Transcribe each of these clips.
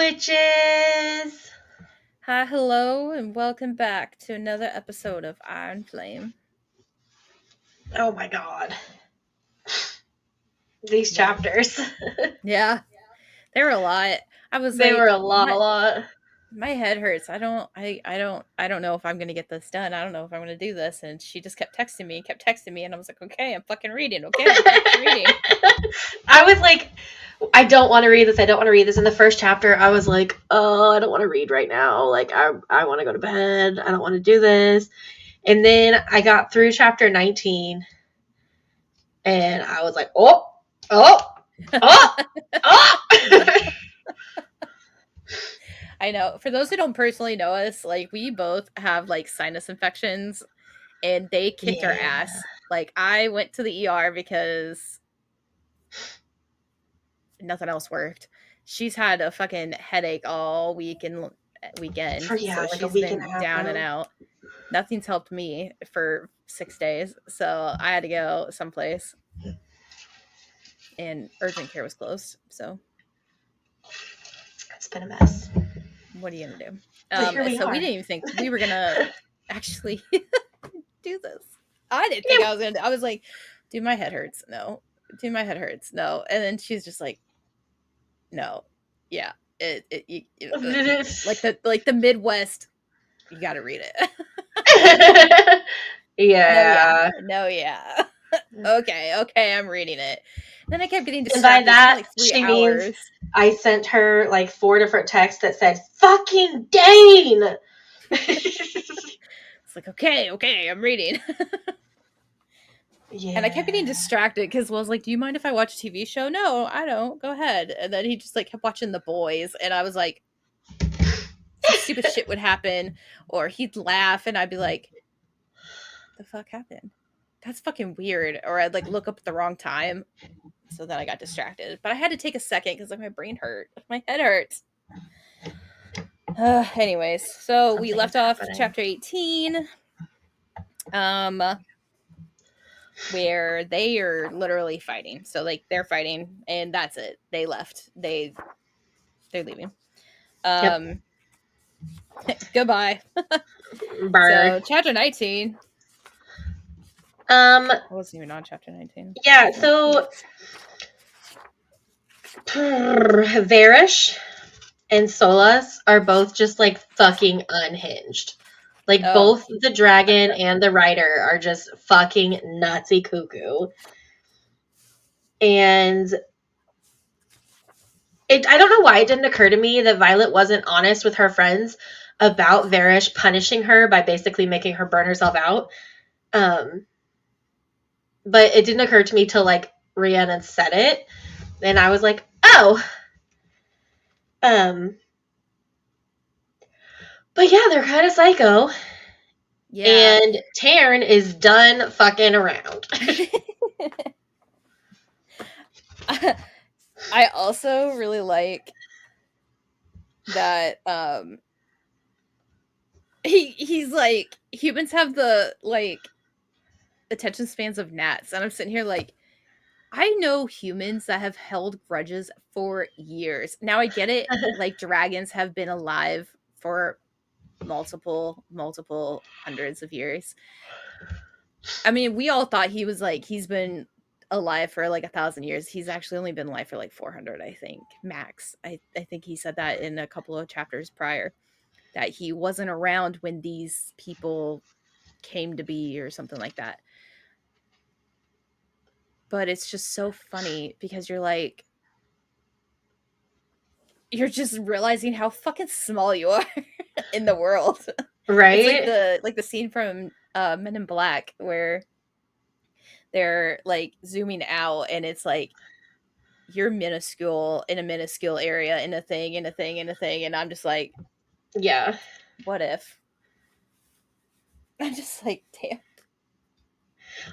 witches! Hi, hello, and welcome back to another episode of Iron Flame. Oh my god. These chapters. Yeah, they were a lot. I was They were like, a lot. my head hurts. I don't know if I'm gonna get this done. I don't know if I'm gonna do this. And she just kept texting me, and I was like, okay, I'm fucking reading. Okay, I'm fucking reading. I was like, I don't want to read this. In the first chapter, I was like, oh, I don't want to read right now. Like, I want to go to bed. I don't want to do this. And then I got through chapter 19, and I was like, oh. I know. For those who don't personally know us, like we both have like sinus infections, and they kicked our ass. Like I went to the ER because nothing else worked. She's had a fucking headache all weekend, so like a she's week and been a half down now. and out. Nothing's helped me for 6 days, so I had to go someplace, and urgent care was closed. So It's been a mess. what are you gonna do? But here we so are. we didn't even think we were gonna actually do this. I didn't think I was gonna. I was like, "Dude, my head hurts." No, dude, my head hurts. No, and then she's just like, "No, yeah." Like the Midwest, you got to read it. Yeah. No, yeah. Okay, I'm reading it. Then I kept getting And by distracted. that, Like 3 she means hours. I sent her like 4 different texts that said, fucking Dane! It's like, okay, I'm reading. Yeah. And I kept getting distracted because Will's like, do you mind if I watch a TV show? No, I don't. Go ahead. And then he just like kept watching The Boys. And I was like, some stupid shit would happen. Or he'd laugh and I'd be like, the fuck happened? That's fucking weird. Or I'd like look up at the wrong time. So then I got distracted. But I had to take a second because like my brain hurt. My head hurts. Anyways, so we left off chapter 18. Where they are literally fighting. So like they're fighting and that's it. They left. They're leaving. Goodbye. So chapter 19. I wasn't even on chapter 19. Yeah, so Varish and Solas are both just like fucking unhinged. Like both the dragon and the rider are just fucking nutsy cuckoo. And I don't know why it didn't occur to me that Violet wasn't honest with her friends about Varish punishing her by basically making her burn herself out. But it didn't occur to me till like Rhiannon said it. And I was like, oh. But yeah, they're kind of psycho. Yeah. And Taryn is done fucking around. I also really like that he's like, humans have the like attention spans of gnats, and I'm sitting here like, I know humans that have held grudges for years. Now I get it, like dragons have been alive for multiple hundreds of years. I mean, we all thought he was like, he's been alive for like 1,000 years. He's actually only been alive for like 400, I think, max. I think he said that in a couple of chapters prior, that he wasn't around when these people came to be or something like that. But it's just so funny because you're like, you're just realizing how fucking small you are in the world. Right? It's like the scene from Men in Black where they're like zooming out and it's like, you're minuscule in a minuscule area in a thing, and I'm just like, yeah, what if? I'm just like, damn.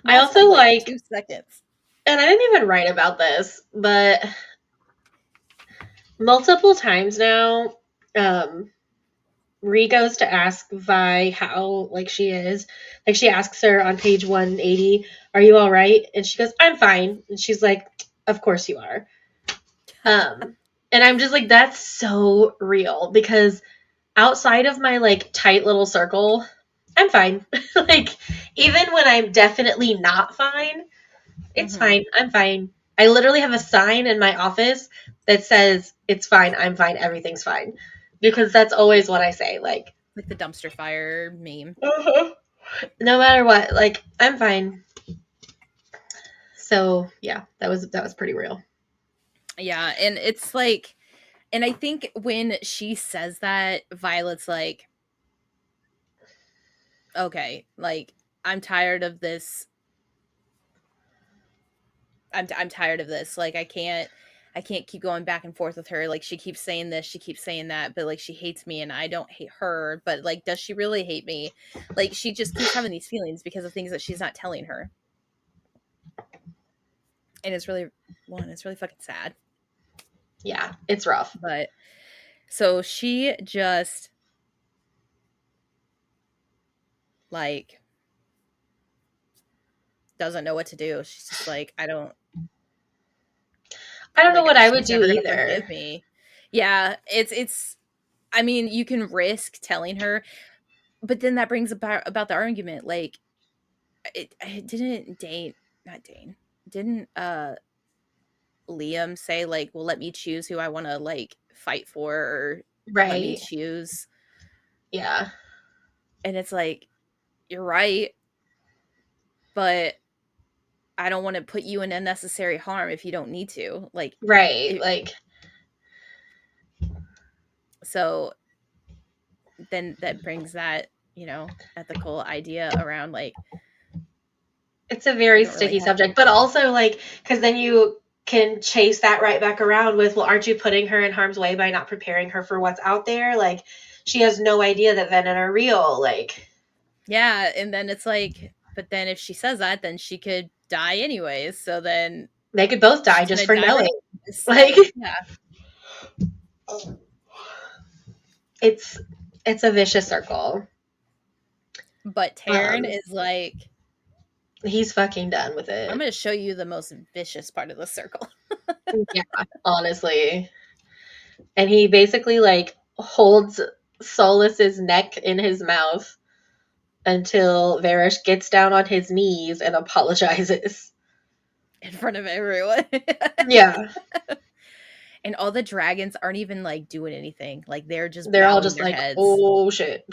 I also like 2 seconds. And I didn't even write about this, but multiple times now, Rhi goes to ask Vi how like she is. Like she asks her on page 180, "Are you all right?" And she goes, "I'm fine." And she's like, "Of course you are." And I'm just like, that's so real because outside of my like tight little circle, I'm fine. Like, even when I'm definitely not fine, it's Mm-hmm. fine. I'm fine. I literally have a sign in my office that says, it's fine. I'm fine. Everything's fine. Because that's always what I say. Like, Like the dumpster fire meme. uh-huh. No matter what, like, I'm fine. So yeah, that was pretty real. Yeah, and it's like, and I think when she says that, Violet's like, okay, like I'm tired of this. I'm tired of this. Like I can't keep going back and forth with her. Like she keeps saying this, she keeps saying that, but like she hates me and I don't hate her. But like, does she really hate me? Like she just keeps having these feelings because of things that she's not telling her. And it's really it's really fucking sad. Yeah, it's rough. But so she just like doesn't know what to do. She's just like, I don't know like what I would she's do never gonna either. forgive me. Yeah, it's I mean, you can risk telling her, but then that brings about the argument. Like it didn't Dane not Dane. Didn't Liam say like, well, let me choose who I wanna like fight for or let me Right. choose. Yeah. And it's like, you're right, but I don't want to put you in unnecessary harm if you don't need to. Like Right. it, Like, so then that brings that, ethical idea around like it's a I very don't really sticky have subject, but also like, because then you can chase that right back around with, well, aren't you putting her in harm's way by not preparing her for what's out there? Like, she has no idea that venom are real. Like, yeah, and then it's like, but then if she says that, then she could die anyways. So then they could both die she's just gonna for die knowing. regardless. Like, So yeah. it's it's a vicious circle. But Taryn Um, is like, he's fucking done with I'm it. gonna show you the most vicious part of the circle. Yeah, honestly. And he basically like holds Solus's neck in his mouth until Varish gets down on his knees and apologizes. In front of everyone. Yeah, And all the dragons aren't even like doing anything. Like they're just they're all bowing just their like, heads. oh shit.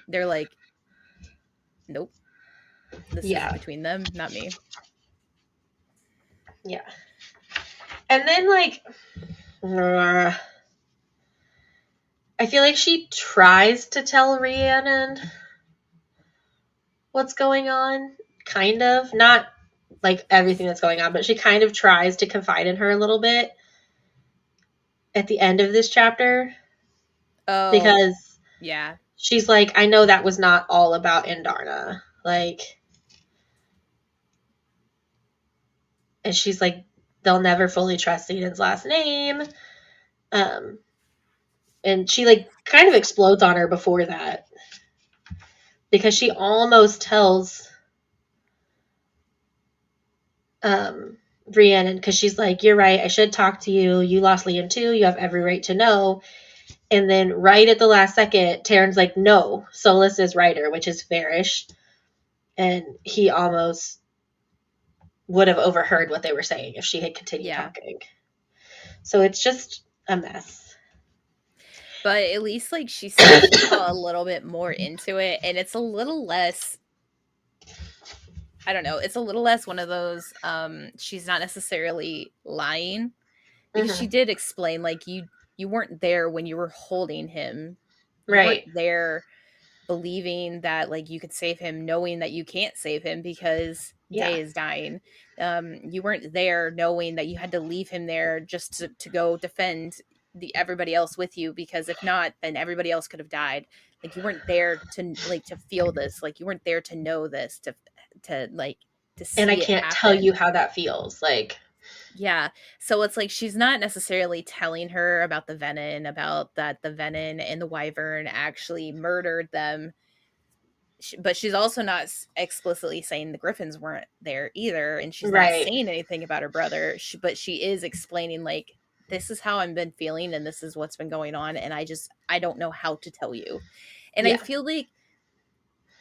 They're like, nope, this is Yeah, between them, not me. yeah. And then like, I feel like she tries to tell Rhiannon what's going on, kind of. Not like everything that's going on, but she kind of tries to confide in her a little bit at the end of this chapter Oh, because yeah. she's like, I know that was not all about Indarna. Like, and she's like, they'll never fully trust Eden's last name. Um, and she like kind of explodes on her before that because she almost tells Rhiannon because she's like, you're right, I should talk to you. You lost Liam too. You have every right to know. And then right at the last second, Taryn's like, no, Solus is Ryder, which is Farish. And he almost would have overheard what they were saying if she had continued Yeah. talking. So it's just a mess. But at least like she said she saw a little bit more into it and it's a little less, I don't know, it's a little less one of those she's not necessarily lying because she Mm-hmm. did explain like you weren't there when you were holding him. You weren't Right. there believing that like you could save him knowing that you can't save him because Yeah. Day is dying. You weren't there knowing that you had to leave him there just to go defend the everybody else with you because if not then everybody else could have died. Like you weren't there to like to feel this, like you weren't there to know this, to like to And I see it can't tell you happen. how that feels. Like, Yeah. So it's like she's not necessarily telling her about the Venom, about that the Venom and the Wyvern actually murdered them. But she's also not explicitly saying the Griffins weren't there either. And she's not right. saying anything about her brother. But she is explaining, like, this is how I've been feeling and this is what's been going on, and I don't know how to tell you. And I Yeah. feel like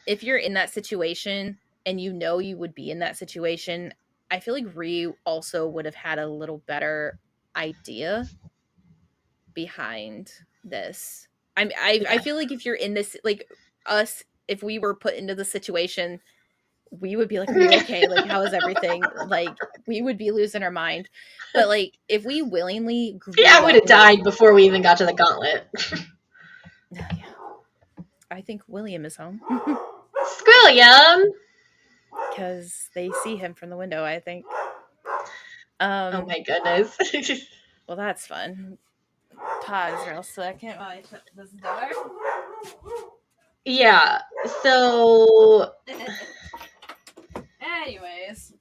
if you're in that situation and you know you would be in that situation, I feel like Ree also would have had a little better idea behind this. I feel like if you're in this, like us, if we were put into the situation, we would be like, "Are you okay? Like, how is everything?" Like, we would be losing our mind. But like, if we willingly grew Yeah, I would have up in this, died before we even got to the gauntlet. yeah, I think William is home Squilliam! because they see him from the window. I think. Oh my goodness. Well, that's fun. Pause real second while I shut this door. Yeah, so Anyways,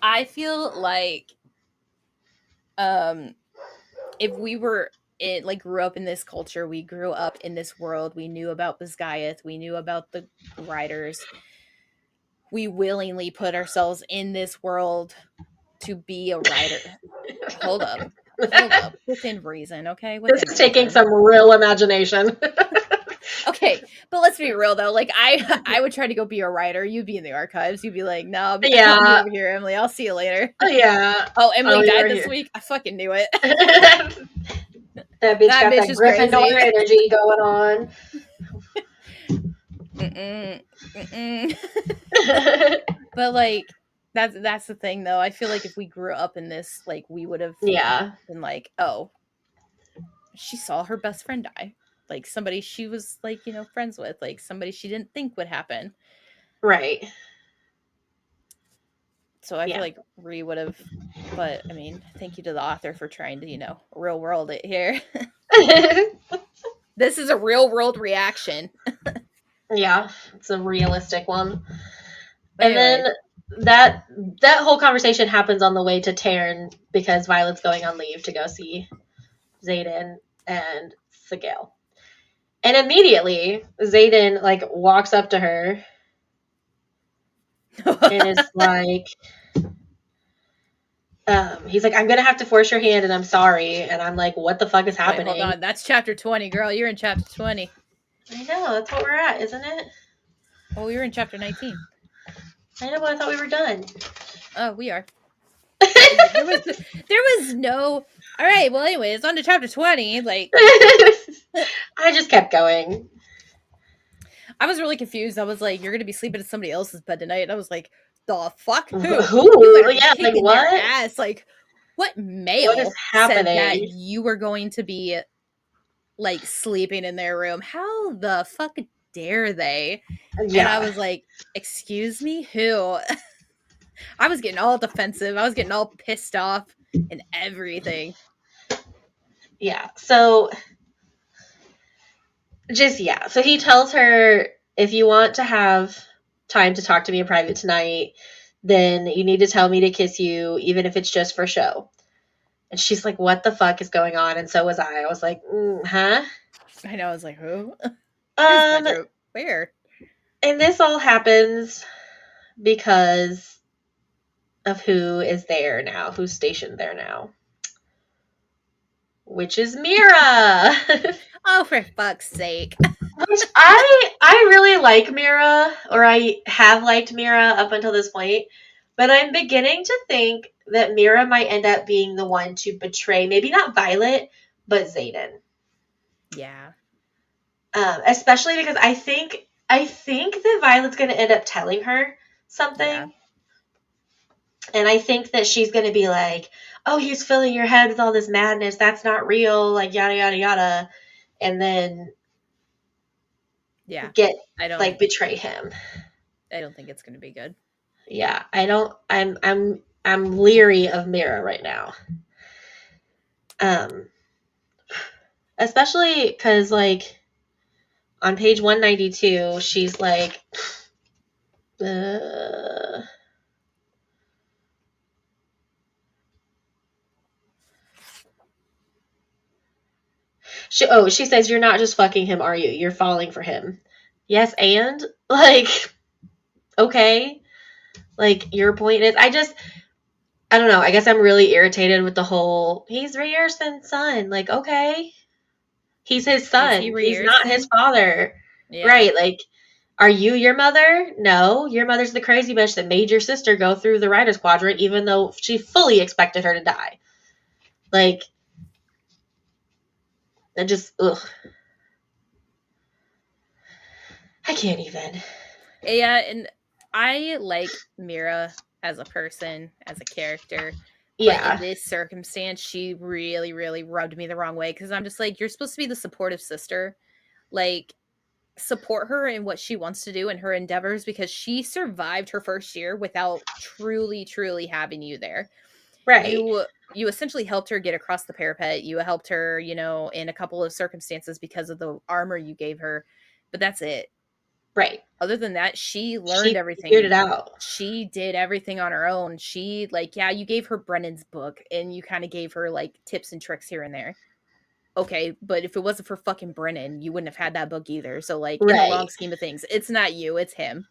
I feel like if we were like grew up in this culture, we grew up in this world, we knew about Bisgayeth, we knew about the riders, we willingly put ourselves in this world to be a rider. Hold up. Within reason, okay? This is taking some real imagination. Okay, but let's be real though. Like I would try to go be a writer. You'd be in the archives. You'd be like, no, Yeah. I'll be over here, Emily. I'll see you later. Yeah. Oh, Emily died you're this here. week. I fucking knew it. That bitch got bitch that is Gryffindor crazy. energy going on. But like that's the thing though. I feel like if we grew up in this, like we would have Yeah. been like, oh, she saw her best friend die. Like somebody she was like, friends with, like somebody she didn't think would happen. Right. So I feel like Ree would have, but I mean, thank you to the author for trying to, real world it here. This is a real world reaction. Yeah, it's a realistic one. But and anyway. then that whole conversation happens on the way to Taryn because Violet's going on leave to go see Xaden and Sigil. And immediately Xaden like walks up to her and is like, he's like, I'm gonna have to force your hand and I'm sorry. And I'm like, what the fuck is happening? Wait, hold on, that's chapter 20, girl. You're in chapter 20. I know, that's what we're at, isn't it? Oh, we were in chapter 19. I know, but I thought we were done. Oh, we are. there was no. All right. Well, anyway, it's on to chapter 20. Like, I just kept going. I was really confused. I was like, "You're gonna be sleeping in somebody else's bed tonight." And I was like, "The fuck? Who? Yeah, like what? Ass. Like, what male what is happening? said that you were going to be like sleeping in their room? How the fuck dare they?" Yeah. And I was like, "Excuse me, who?" I was getting all defensive. I was getting all pissed off and everything. Yeah. So so he tells her, if you want to have time to talk to me in private tonight, then you need to tell me to kiss you, even if it's just for show. And she's like, what the fuck is going on? And so was I. I was like, huh? I know. I was like, who? Where? And this all happens because of who is there now, who's stationed there now. Which is Mira. Oh, for fuck's sake. Which I really like Mira, or I have liked Mira up until this point, but I'm beginning to think that Mira might end up being the one to betray, maybe not Violet, but Xaden. Yeah. Especially because I think that Violet's going to end up telling her something. Yeah. And I think that she's going to be like, oh, he's filling your head with all this madness. That's not real. Like, yada, yada, yada. And then betray him. I don't think it's going to be good. Yeah, I'm leery of Mira right now. Especially because, like, on page 192, she's like, she says, you're not just fucking him, are you? You're falling for him. Yes, and? Like, okay. Like, your point is, I don't know. I guess I'm really irritated with the whole, he's Rierson's son. Like, okay. He's his Is he son. He's not his Rierson? father. Yeah. Right. Like, are you your mother? No. Your mother's the crazy bitch that made your sister go through the writer's quadrant even though she fully expected her to die. Like, it just, ugh. I can't even. Yeah, and I like Mira as a person, as a character. But in Yeah. this circumstance, she really, really rubbed me the wrong way because I'm just like, you're supposed to be the supportive sister. Like, support her in what she wants to do in her endeavors because she survived her first year without truly, truly having you there. Right. You essentially helped her get across the parapet. You helped her, in a couple of circumstances because of the armor you gave her. But that's it. Right. Other than that, she learned She figured everything. it out. She did everything on her own. She, like, yeah, you gave her Brennan's book and you kind of gave her, like, tips and tricks here and there. Okay, but if it wasn't for fucking Brennan, you wouldn't have had that book either. So, like, in the long Right. scheme of things, it's not you, it's him.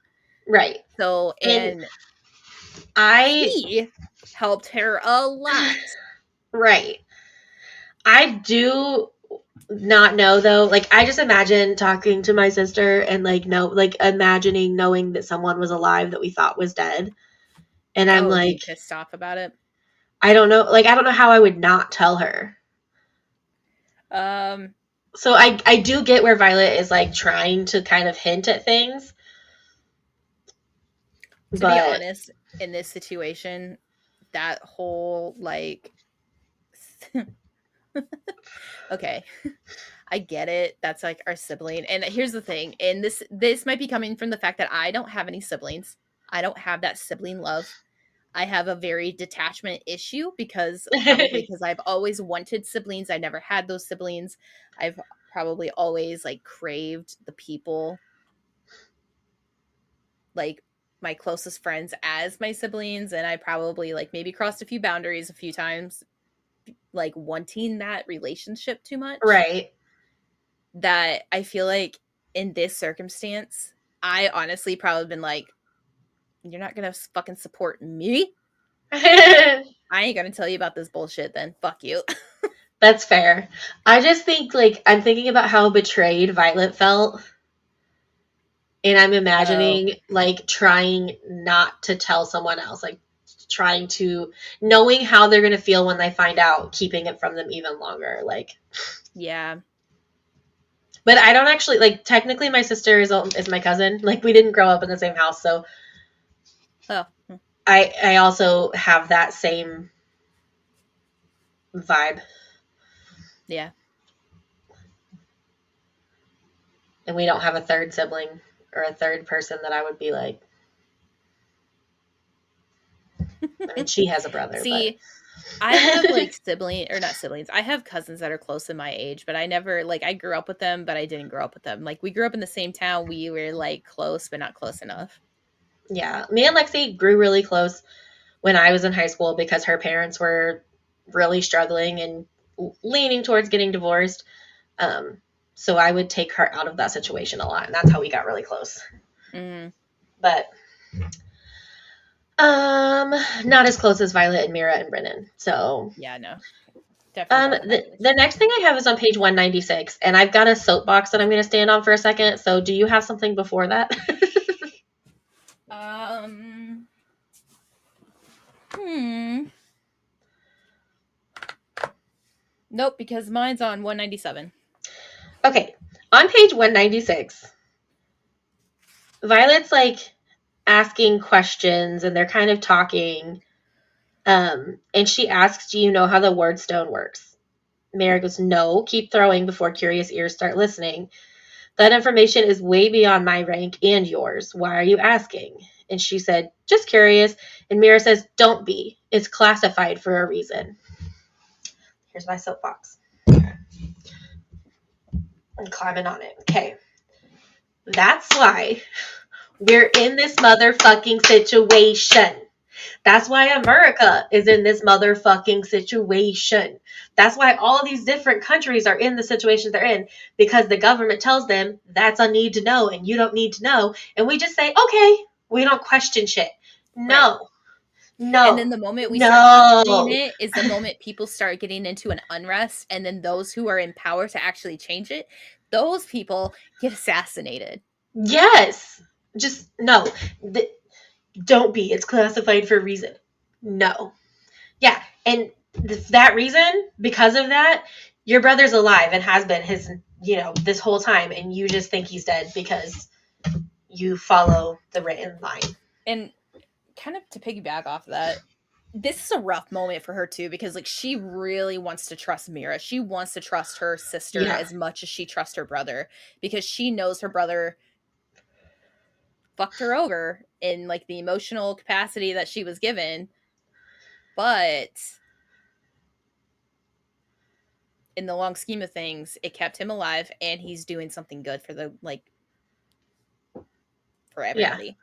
Right. So, And and I, he helped her a lot. right. I do not know though. Like, I just imagine talking to my sister and like imagining knowing that someone was alive that we thought was dead. And I I'm would like, be pissed off about it. I don't know. Like, I don't know how I would not tell her. Um, So I do get where Violet is like trying to kind of hint at things. to be But honest, in this situation, that whole, like, okay. I get it. That's like our sibling. And here's the thing. And this might be coming from the fact that I don't have any siblings. I don't have that sibling love. I have a very detachment issue because probably because I've always wanted siblings. I never had those siblings. I've probably always like craved the people, like my closest friends as my siblings, and I probably like maybe crossed a few boundaries a few times, like wanting that relationship too much. right. That I feel like in this circumstance, I honestly probably been like, you're not gonna fucking support me. I ain't gonna tell you about this bullshit then. Fuck you. That's fair. I just think like I'm thinking about how betrayed Violet felt. And I'm Oh, imagining like trying not to tell someone else, like trying to knowing how they're gonna feel when they find out, keeping it from them even longer. Like, yeah. but I don't actually like. Technically, my sister is my cousin. Like, we didn't grow up in the same house, so Oh, I also have that same vibe. yeah. And we don't have a third sibling or a third person that I would be like. I mean, she has a brother, but See, I have like sibling or not siblings. I have cousins that are close in my age, but I never like I grew up with them, but I didn't grow up with them. Like we grew up in the same town. We were like close, but not close enough. yeah, me and Lexi grew really close when I was in high school because her parents were really struggling and leaning towards getting divorced. Um, so I would take her out of that situation a lot, and that's how we got really close. Mm, But not as close as Violet and Mira and Brennan. So yeah, no. Definitely don't have that the relationship. next thing I have is on page 196, and I've got a soapbox that I'm going to stand on for a second. So do you have something before that? Um hmm. Nope, because mine's on 197. Okay, on page 196, Violet's like asking questions, and they're kind of talking. And she asks, "Do you know how the word stone works?" Mary goes, "No, keep throwing before curious ears start listening. That information is way beyond my rank and yours. Why are you asking?" And she said, "Just curious." And Mira says, "Don't be. It's classified for a reason." Here's my soapbox. I'm climbing on it. Okay. That's why we're in this motherfucking situation. That's why America is in this motherfucking situation. That's why all these different countries are in the situations they're in, because the government tells them that's a need to know and you don't need to know. And we just say, okay, we don't question shit. Right. No. And then No. the moment we start questioning No. it is the moment people start getting into an unrest, and then those who are in power to actually change it, those people get assassinated. Yes. Just no. Don't be. It's classified for a reason. No. Yeah. And that reason, because of that, your brother's alive and has been his, this whole time. And you just think he's dead because you follow the written line. And kind of to piggyback off that, this is a rough moment for her too, because like she really wants to trust Mira. She wants to trust her sister Yeah. as much as she trusts her brother, because she knows her brother fucked her over in like the emotional capacity that she was given. But in the long scheme of things, it kept him alive, and he's doing something good for the for Yeah. everybody.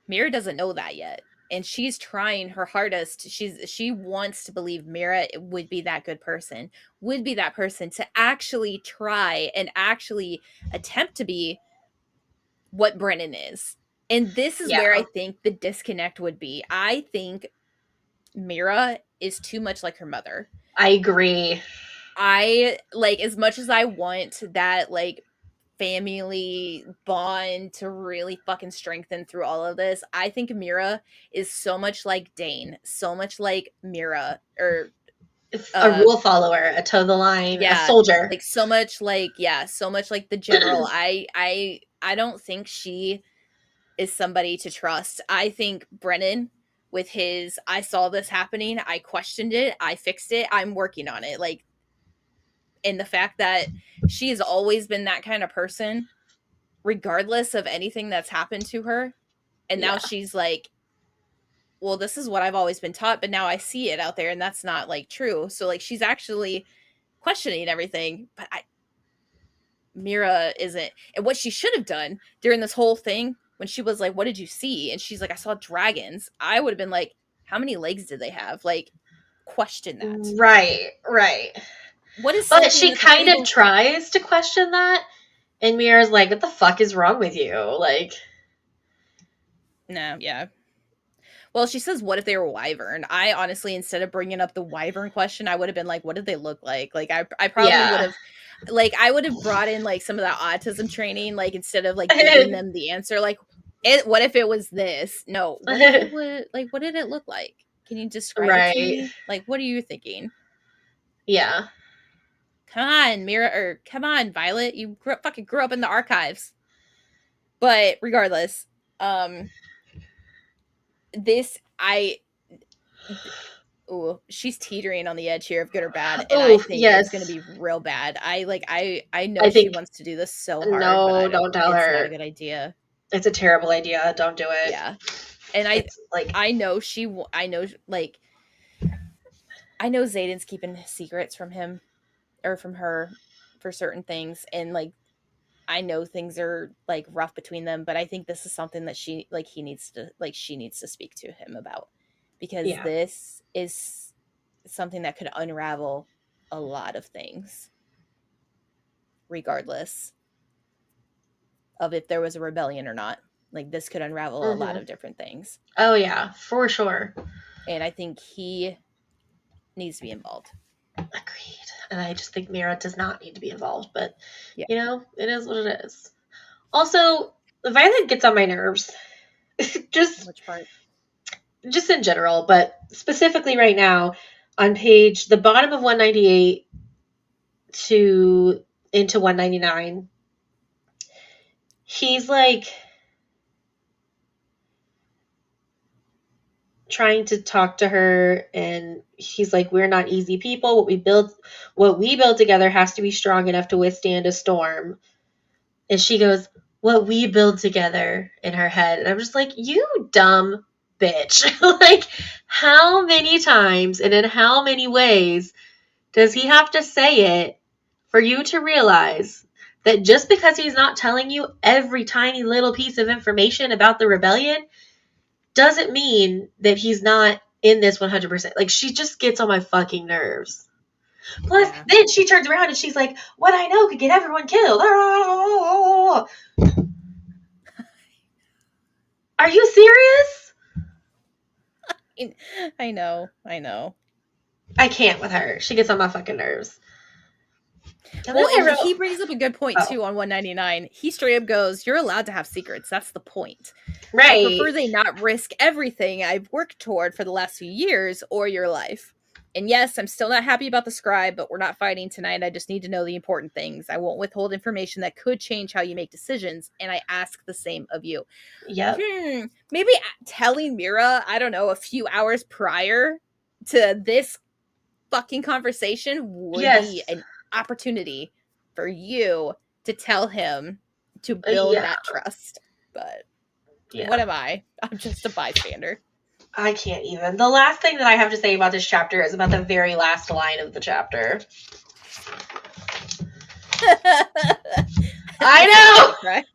Mira doesn't know that yet, and she's trying her hardest. She wants to believe Mira would be that good person, would be that person to actually try and actually attempt to be what Brennan is. And this is Yeah. where I think the disconnect would be. I think Mira is too much like her mother. I agree. I like, as much as I want that like family bond to really fucking strengthen through all of this, I think Mira is so much like Dane, so much like Mira, or A uh rule follower, a toe the line, a yeah, soldier. like so much like, yeah, so much like the general. I don't think she is somebody to trust. I think Brennan, with his I saw this happening, I questioned it, I fixed it, I'm working on it, like, and the fact that she has always been that kind of person regardless of anything that's happened to her, and now Yeah. she's like, well, this is what I've always been taught, but now I see it out there and that's not like true. So like she's actually questioning everything, but Mira isn't. And what she should have done during this whole thing, when she was like, what did you see? And she's like, I saw dragons. I would have been like, how many legs did they have? Like, question that. Right. Right. What is But something she that the kind of people. tries to question that, and Mira's like, "What the fuck is wrong with you?" Like, No, yeah. Well, she says, what if they were wyvern? I honestly, instead of bringing up the wyvern question, I would have been like, what did they look like? Like, I probably would yeah. have, like, I would have brought in like some of that autism training, like, instead of like giving them the answer, like, what if it was this? No, what if it was, like, what did it look like? Can you describe it to Right. me? Like, what are you thinking? Yeah. Come on, Mira, or come on, Violet. You fucking grew up in the archives. But regardless, this, ooh, she's teetering on the edge here of good or bad, and I Oh, think it's yes. going to be real bad. I know I she think wants to do this so hard, but no, don't tell it's not a her. good idea. It's a terrible idea. Don't do it. Yeah. And It's like, I know I know, like, I know Zayden's keeping secrets from him or from her for certain things, and like I know things are like rough between them, but I think this is something that she needs to speak to him about, because yeah. this is something that could unravel a lot of things, regardless of if there was a rebellion or not. Like, this could unravel a lot Hmm. of different things. Oh, yeah, for sure. And I think he needs to be involved. Agreed. And I just think Mira does not need to be involved, but, Yeah. it is what it is. Also, Violet gets on my nerves. just Which part? just in general, but specifically right now on the bottom of 198 to into 199, he's like trying to talk to her, and he's like, we're not easy people. What we build together has to be strong enough to withstand a storm. And she goes, what we build together, in her head. And I'm just like, you dumb bitch. Like, how many times and in how many ways does he have to say it for you to realize that just because he's not telling you every tiny little piece of information about the rebellion doesn't mean that he's not in this 100%. Like, she just gets on my fucking nerves. Plus, Yeah. then she turns around and she's like, what I know could get everyone killed. Are you serious? I know. I can't with her. She gets on my fucking nerves. And Well, then I and wrote, he brings up a good point oh, too on 199. He straight up goes, "You're allowed to have secrets. That's the point. I right. prefer they not risk everything I've worked toward for the last few years or your life. And yes, I'm still not happy about the scribe, but we're not fighting tonight. I just need to know the important things. I won't withhold information that could change how you make decisions, and I ask the same of you." Yep. Maybe telling Mira, I don't know, a few hours prior to this fucking conversation would be Yes. an opportunity for you to tell him to build Yeah. that trust. But what Yeah. am I? I'm just a bystander. I can't even. The last thing that I have to say about this chapter is about the very last line of the chapter. I know. Right?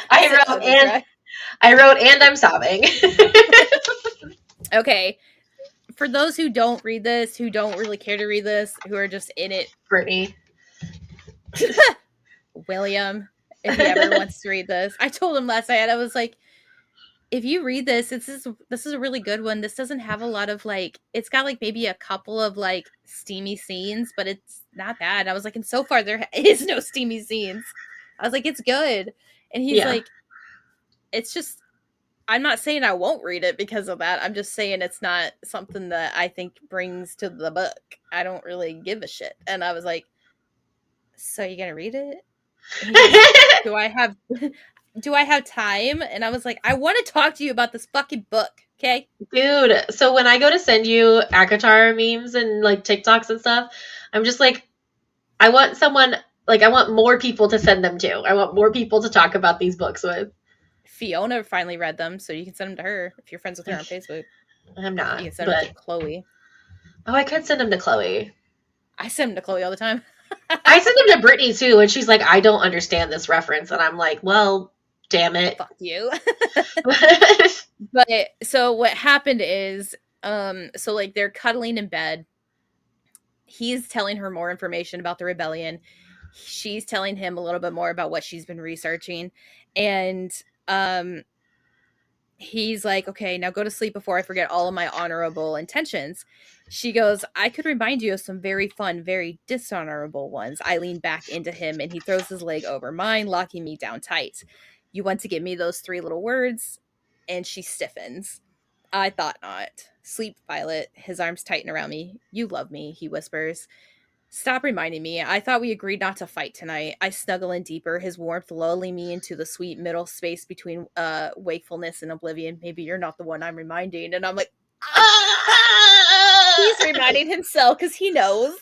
I wrote and I'm sobbing. Okay. For those who don't read this, who don't really care to read this, who are just in it, Brittany. William, if he ever wants to read this, I told him last night, I was like, if you read this, this is a really good one. This doesn't have a lot of like, it's got like maybe a couple of like steamy scenes, but it's not bad. I was like, and so far there is no steamy scenes. I was like, it's good. And he's Yeah. like, it's just, I'm not saying I won't read it because of that. I'm just saying it's not something that I think brings to the book. I don't really give a shit. And I was like, so you gonna read it? And he goes, do I have time? And I was like, I want to talk to you about this fucking book, okay? Dude, so when I go to send you ACOTAR memes and like TikToks and stuff, I'm just like, I want someone, like, I want more people to send them to. I want more people to talk about these books with. Fiona finally read them, so you can send them to her if you're friends with her on Facebook. I'm not. You can send them to Chloe. Oh, I could send them to Chloe. I send them to Chloe all the time. I send them to Brittany too, and she's like, I don't understand this reference. And I'm like, well, damn it. Fuck you. But so what happened is, so like they're cuddling in bed. He's telling her more information about the rebellion. She's telling him a little bit more about what she's been researching. And he's like, okay, now go to sleep before I forget all of my honorable intentions. She goes, I could remind you of some very fun, very dishonorable ones. I lean back into him and he throws his leg over mine, locking me down tight. You want to give me those 3 little words? And she stiffens. I thought not. Sleep, Violet. His arms tighten around me. You love me, he whispers. Stop reminding me. I thought we agreed not to fight tonight. I snuggle in deeper, his warmth lulling me into the sweet middle space between wakefulness and oblivion. Maybe you're not the one I'm reminding. And I'm like, he's reminding himself because he knows.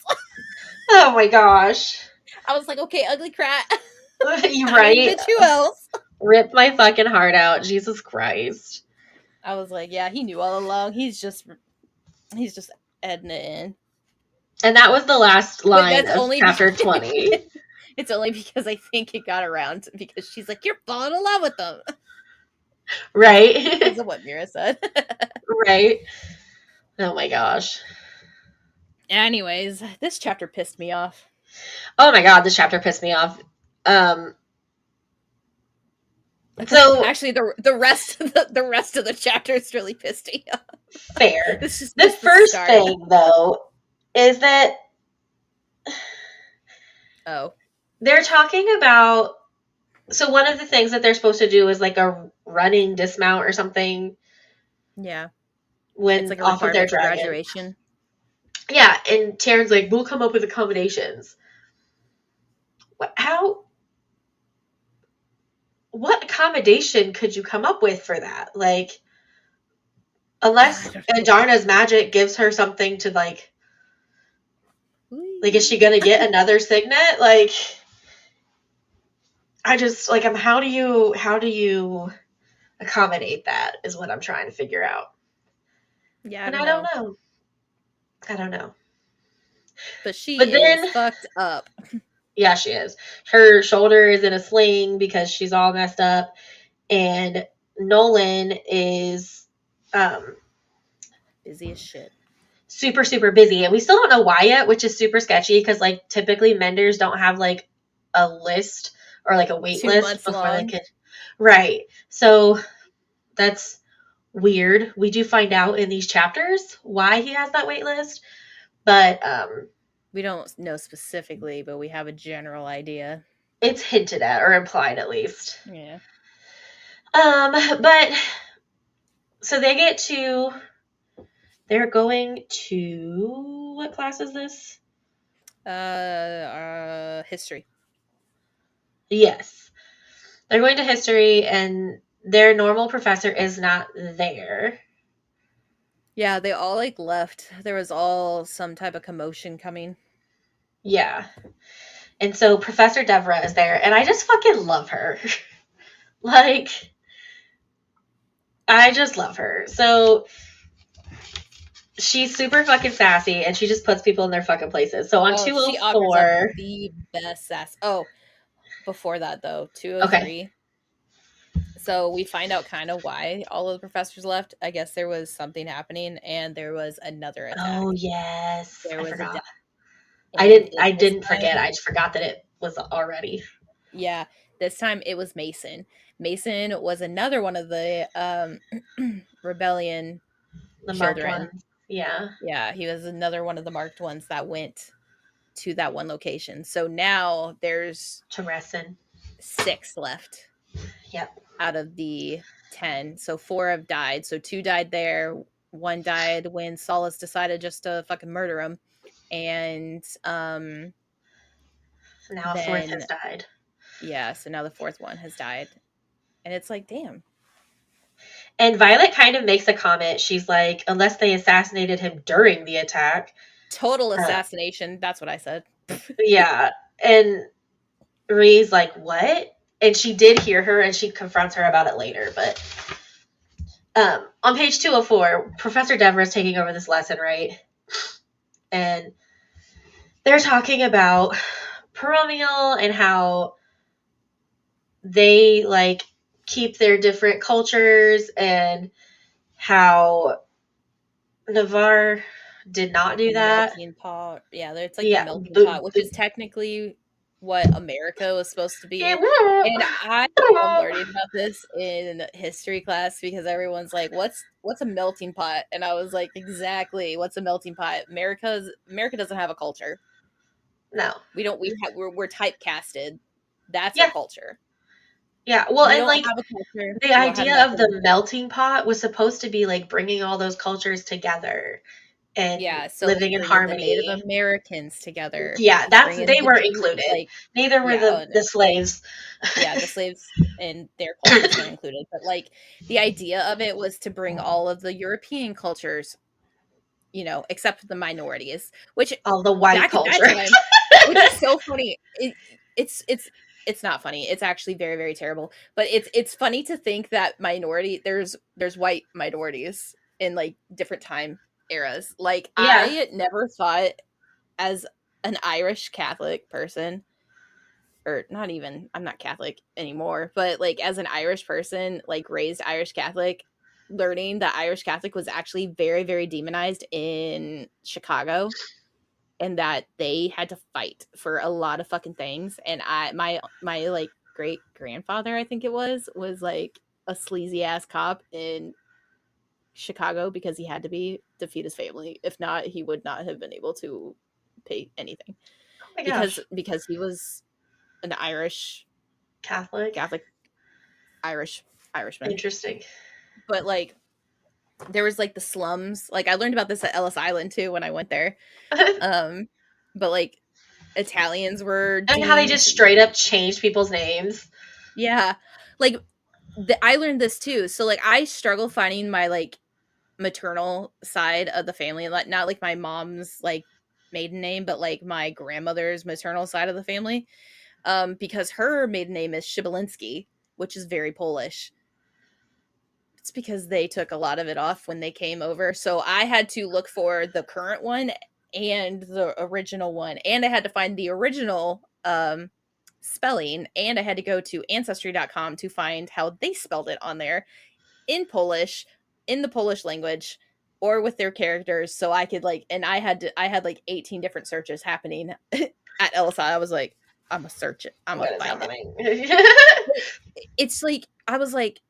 Oh my gosh. I was like, okay, ugly crap. You right? Bitch, who else? Rip my fucking heart out. Jesus Christ. I was like, yeah, he knew all along. He's just adding it in. And that was the last line of chapter 20. It's only because I think it got around because she's like, you're falling in love with them. Right? That's what Mira said. Right? Oh my gosh. Anyways, this chapter pissed me off. Oh my god, this chapter pissed me off. So actually, the rest of the chapters really pissed me off. Fair. The first thing though is that they're talking about, so one of the things that they're supposed to do is like a running dismount or something. Yeah. When it's like off of their graduation. Yeah, and Taryn's like, we'll come up with accommodations. What accommodation could you come up with for that? Like, unless Andarna's magic gives her something to like, is she gonna get another signet? Like, I just like, how do you accommodate that is what I'm trying to figure out. Yeah, I don't know. But is fucked up. Yeah, she is. Her shoulder is in a sling because she's all messed up. And Nolan is busy as shit. Super, super busy. And we still don't know why yet, which is super sketchy because like typically menders don't have like a list or like a wait list before they could. Right. So that's weird. We do find out in these chapters why he has that wait list, but We don't know specifically, but we have a general idea. it's hinted at or implied at least. Yeah. But so they get to, they're going to, what class is this? History. Yes. They're going to history and their normal professor is not there. Yeah, they all like left. There was all some type of commotion coming. Yeah. And so Professor Devra is there and I just fucking love her. Like, I just love her. So she's super fucking sassy and she just puts people in their fucking places. So on She offers up 204, the best sass. Oh, before that though, okay. 203. So we find out kind of why all of the professors left. I guess there was something happening and there was another attack. Oh yes, There I was a forgot. death. I And didn't. it, I this didn't time, forget. I just forgot that it was already yeah, this time it was Mason. Mason was another one of the rebellion the marked children. ones. Yeah, Yeah, he was another one of the marked ones that went to that one location. So now there's to Resin. 6 left Yep. out of the 10. So 4 have died. So 2 died there. 1 died when Solace decided just to fucking murder him. And Now a fourth then has died. yeah, so now the 4th one has died. And it's like, damn. And Violet kind of makes a comment. She's like, unless they assassinated him during the attack. Total Uh, assassination. That's what I said. yeah. And Ree's like, what? And she did hear her and she confronts her about it later. But on page 204, Professor Dever is taking over this lesson, right? And they're talking about Peromial and how they like keep their different cultures and how Navarre did not do The that. melting pot. Yeah, it's like the Yeah, melting pot, which is technically what America was supposed to be. And I love learning about this in history class because everyone's like, "What's a melting pot?" And I was like, "Exactly, what's a melting pot?" America doesn't have a culture. no. We don't. We're typecasted. That's our Yeah, culture. yeah. Well, We and don't like have a culture. the We don't have idea of nothing. the melting pot was supposed to be like bringing all those cultures together and Yeah, so like living in bringing the Native harmony. Americans together, Yeah, that's bringing they the weren't Jew, included. like Neither were yeah, oh the no. slaves. Yeah, the slaves and their cultures weren't included, but like the idea of it was to bring all of the European cultures, except for the minorities, which All the white back at that culture. time, which is so funny. It's not funny. It's actually very very terrible. But it's funny to think that there's white minorities in like different time eras. Like Yeah. I never thought as an Irish Catholic person, or not even, I'm not Catholic anymore, but like as an Irish person, like raised Irish Catholic, learning that Irish Catholic was actually very, very demonized in Chicago and that they had to fight for a lot of fucking things. And my like great grandfather, I think it was like a sleazy ass cop in Chicago because he had to be to feed his family. If not, he would not have been able to pay anything Oh my because gosh. he was an Irish Catholic. Catholic Irishman. Interesting. But like there was like the slums. Like I learned about this at Ellis Island too when I went there. Um but like Italians were And how they deemed just straight up changed people's names. yeah. Like I learned this too. So like I struggle finding my like maternal side of the family, like not like my mom's like maiden name, but like my grandmother's maternal side of the family. Because her maiden name is Shibalinski, which is very Polish. It's because they took a lot of it off when they came over. So I had to look for the current one and the original one. And I had to find the original spelling. And I had to go to ancestry.com to find how they spelled it on there in Polish, in the Polish language, or with their characters. So I could like, and I had like 18 different searches happening at LSI. I was like, I'm gonna search it. I'm gonna What is find it. happening? It's like, I was like,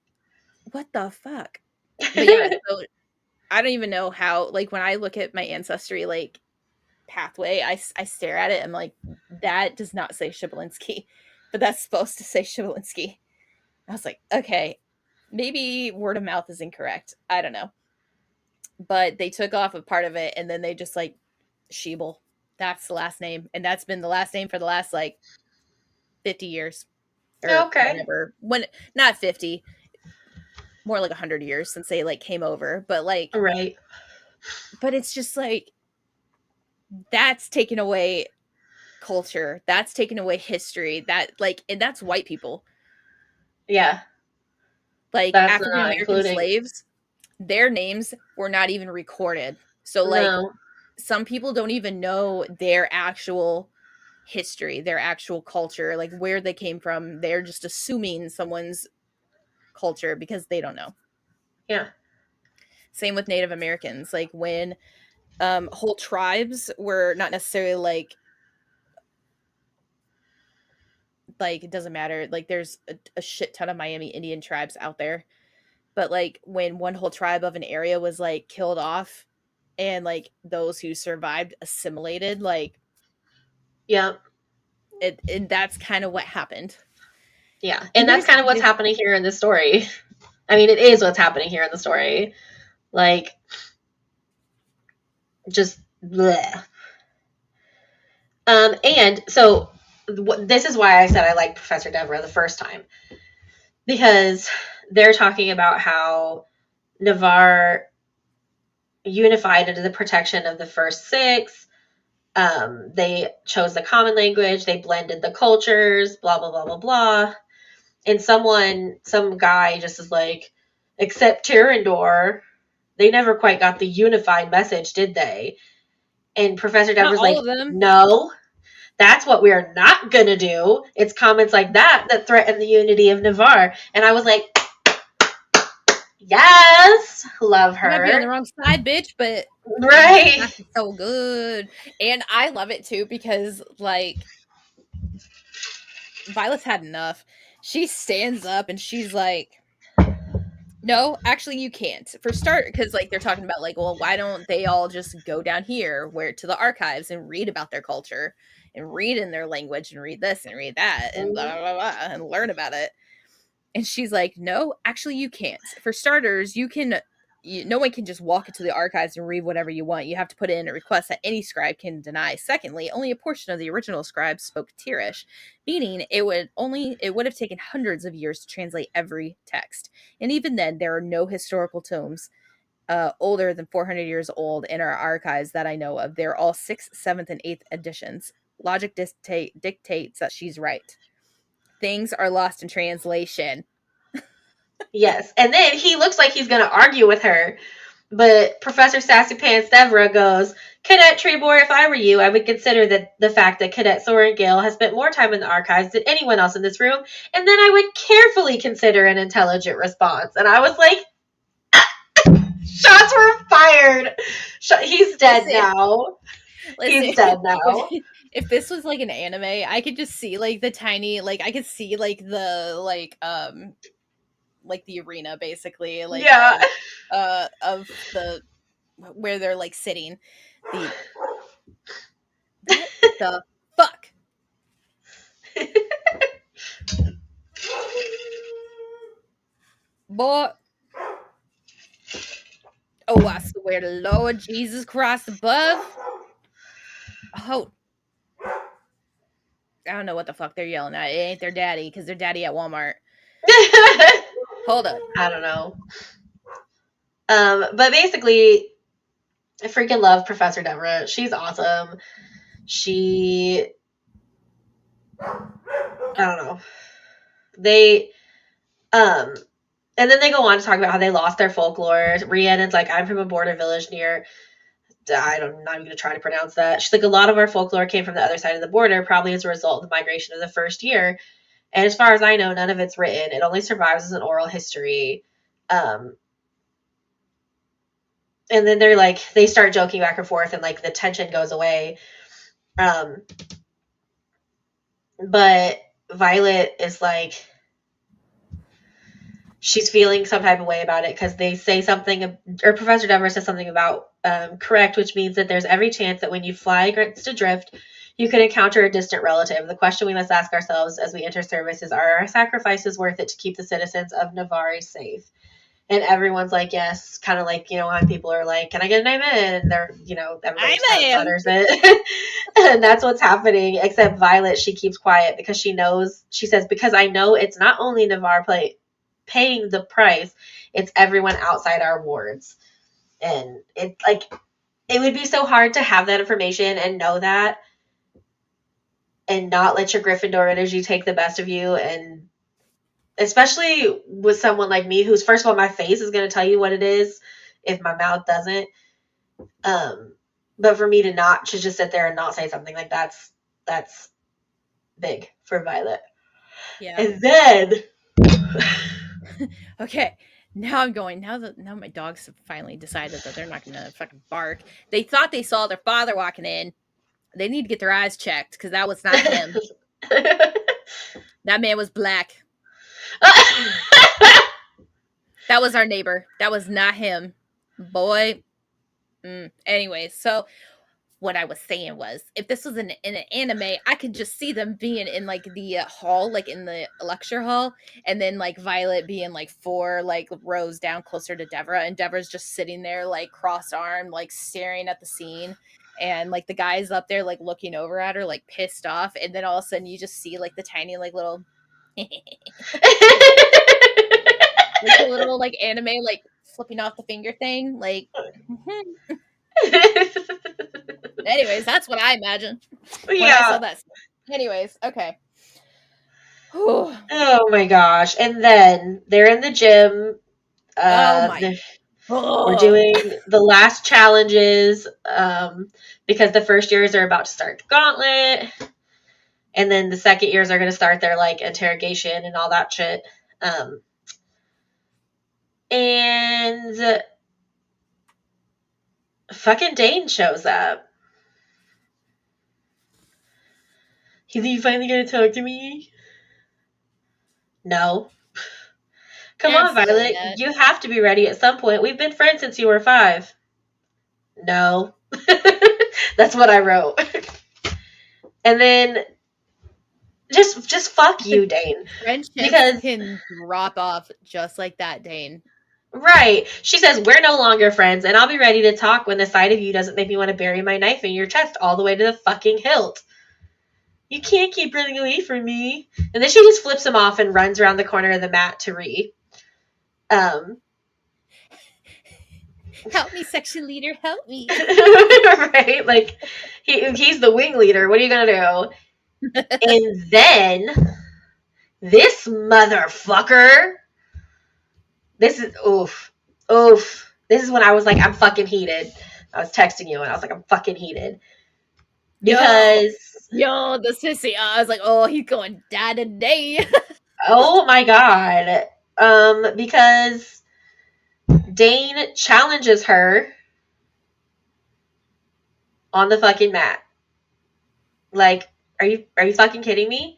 what the fuck? But yeah, so I don't even know how, like, when I look at my ancestry, like, pathway, I stare at it, I'm like, that does not say Shibalinsky, but that's supposed to say Shibalinsky. I was like, okay, maybe word of mouth is incorrect. I don't know. But they took off a part of it and then they just like Sheeble. That's the last name. And that's been the last name for the last like 50 years or Okay. whatever. When not 50, more like 100 years since they like came over, Right. but it's just like that's taken away culture. That's taken away history. That like and that's white people. Yeah. Like That's African not American including. slaves, their names were not even recorded. So like No. some people don't even know their actual history, their actual culture, like where they came from. They're just assuming someone's culture because they don't know. Yeah. Same with Native Americans. Like when whole tribes were not necessarily like it doesn't matter. Like there's a shit ton of Miami Indian tribes out there. But like when one whole tribe of an area was like killed off and like those who survived assimilated, like Yep. it and that's kind of what happened. Yeah. And And that's kind of what's happening here in this story. I mean, it is what's happening here in the story. Like, just bleh. And so this is why I said I liked Professor Deborah the first time, because they're talking about how Navarre unified under the protection of the first six. They chose the common language. They blended the cultures. Blah blah blah blah blah. And some guy just is like, except Tyrrendor, they never quite got the unified message, did they? And Professor not Deborah's all like, of them. no, that's what we're not gonna do. It's comments like that that threaten the unity of Navarre. And I was like, yes, love You might be on the her. wrong side, bitch, but Right. that's so good. And I love it too because like Violet's had enough. She stands up and she's like, no, actually you can't. For start, because like they're talking about like, well, why don't they all just go down here where to the archives and read about their culture and read in their language and read this and read that and blah blah blah, blah and learn about it. And she's like, no, actually you can't. For starters, no one can just walk into the archives and read whatever you want. You have to put in a request that any scribe can deny. Secondly, only a portion of the original scribes spoke Tirish, meaning it would have taken hundreds of years to translate every text. And even then, there are no historical tomes older than 400 years old in our archives that I know of. They're all 6th, 7th, and 8th editions. Logic dictates that she's right. Things are lost in translation. Yes. And then he looks like he's gonna argue with her. But Professor Sassy Pants Devra goes, Cadet Trebor, if I were you, I would consider that the fact that Cadet Soren Gale has spent more time in the archives than anyone else in this room, and then I would carefully consider an intelligent response. And I was like, shots were fired. He's dead now. He's Listen, dead now. if this was like an anime, I could just see like the tiny, like I could see like the arena basically, like Yeah. of the where they're like sitting. The what the fuck? Boy, oh, I swear to Lord Jesus Christ above. Oh, I don't know what the fuck they're yelling at. It ain't their daddy because their daddy at Walmart. Hold up. I don't know. But basically, I freaking love Professor Deborah. She's awesome. She, I don't know. They, um, and then they go on to talk about how they lost their folklore. Rhiannon's like, I'm from a border village near, I'm not even going to try to pronounce that. She's like, a lot of our folklore came from the other side of the border, probably as a result of the migration of the first year. And as far as I know, none of it's written. It only survives as an oral history. Um, and then they start joking back and forth, and like the tension goes away. Um, but Violet is like, she's feeling some type of way about it because they say something, or Professor Dever says something about correct, which means that there's every chance that when you fly against a drift, you could encounter a distant relative. The question we must ask ourselves as we enter service is, are our sacrifices worth it to keep the citizens of Navarre safe? And everyone's like, yes, kind of like, how people are like, can I get an amen? And they're, everybody just kind of mutters it. And that's what's happening, except Violet, she keeps quiet because she knows, she says, because I know it's not only Navarre paying the price, it's everyone outside our wards. And it's like, it would be so hard to have that information and know that and not let your Gryffindor energy take the best of you. And especially with someone like me, who's, first of all, my face is going to tell you what it is if my mouth doesn't. But for me to just sit there and not say something, like that's big for Violet. Yeah. And then Okay. Now my dogs have finally decided that they're not gonna fucking bark. They thought they saw their father walking in. They need to get their eyes checked because that was not him. That man was black. That was our neighbor. That was not him. Boy. Anyway, so what I was saying was, if this was in an anime, I could just see them being in like the hall, like in the lecture hall, and then like Violet being like 4 like rows down closer to Devra, and Devra's just sitting there like cross-armed, like staring at the scene, and like the guy's up there like looking over at her like pissed off, and then all of a sudden you just see like the tiny like little like the little like anime like flipping off the finger thing, like anyways, that's what I imagine when I saw Yeah. that. Anyways, okay. Oh my gosh. And then they're in the gym. Oh my. We're doing the last challenges because the first years are about to start the gauntlet. And then the second years are going to start their like interrogation and all that shit. And fucking Dane shows up. He's you finally gonna talk to me? No. Come on, Absolutely Violet. not. You have to be ready at some point. We've been friends since you were 5. No. That's what I wrote. And then just fuck you, Dane. Friendships Because can drop off just like that, Dane. right. She says, we're no longer friends, and I'll be ready to talk when the sight of you doesn't make me want to bury my knife in your chest all the way to the fucking hilt. You can't keep running away from me. And then she just flips him off and runs around the corner of the mat to Ree. Help me, section leader, help me. Right? Like, he's the wing leader. What are you gonna do? And then, this motherfucker. This is, oof. This is when I was like, I'm fucking heated. I was texting you and I was like, I'm fucking heated. Because. Yo, the sissy. I was like, oh, he's going die today. Oh my god. Because Dane challenges her on the fucking mat. Like, are you fucking kidding me?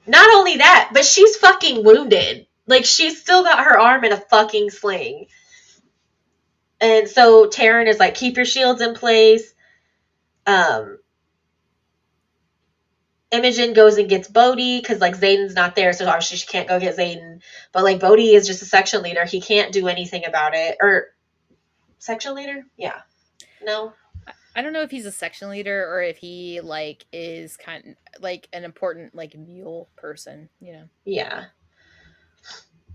Not only that, but she's fucking wounded. Like, she's still got her arm in a fucking sling. And so Taryn is like, keep your shields in place. Imogen goes and gets Bodhi because like Zayden's not there, so obviously she can't go get Zayden. But like Bodhi is just a section leader; he can't do anything about it. Or section leader? Yeah. No. I don't know if he's a section leader or if he like is kind of like an important like mule person, you know. Yeah.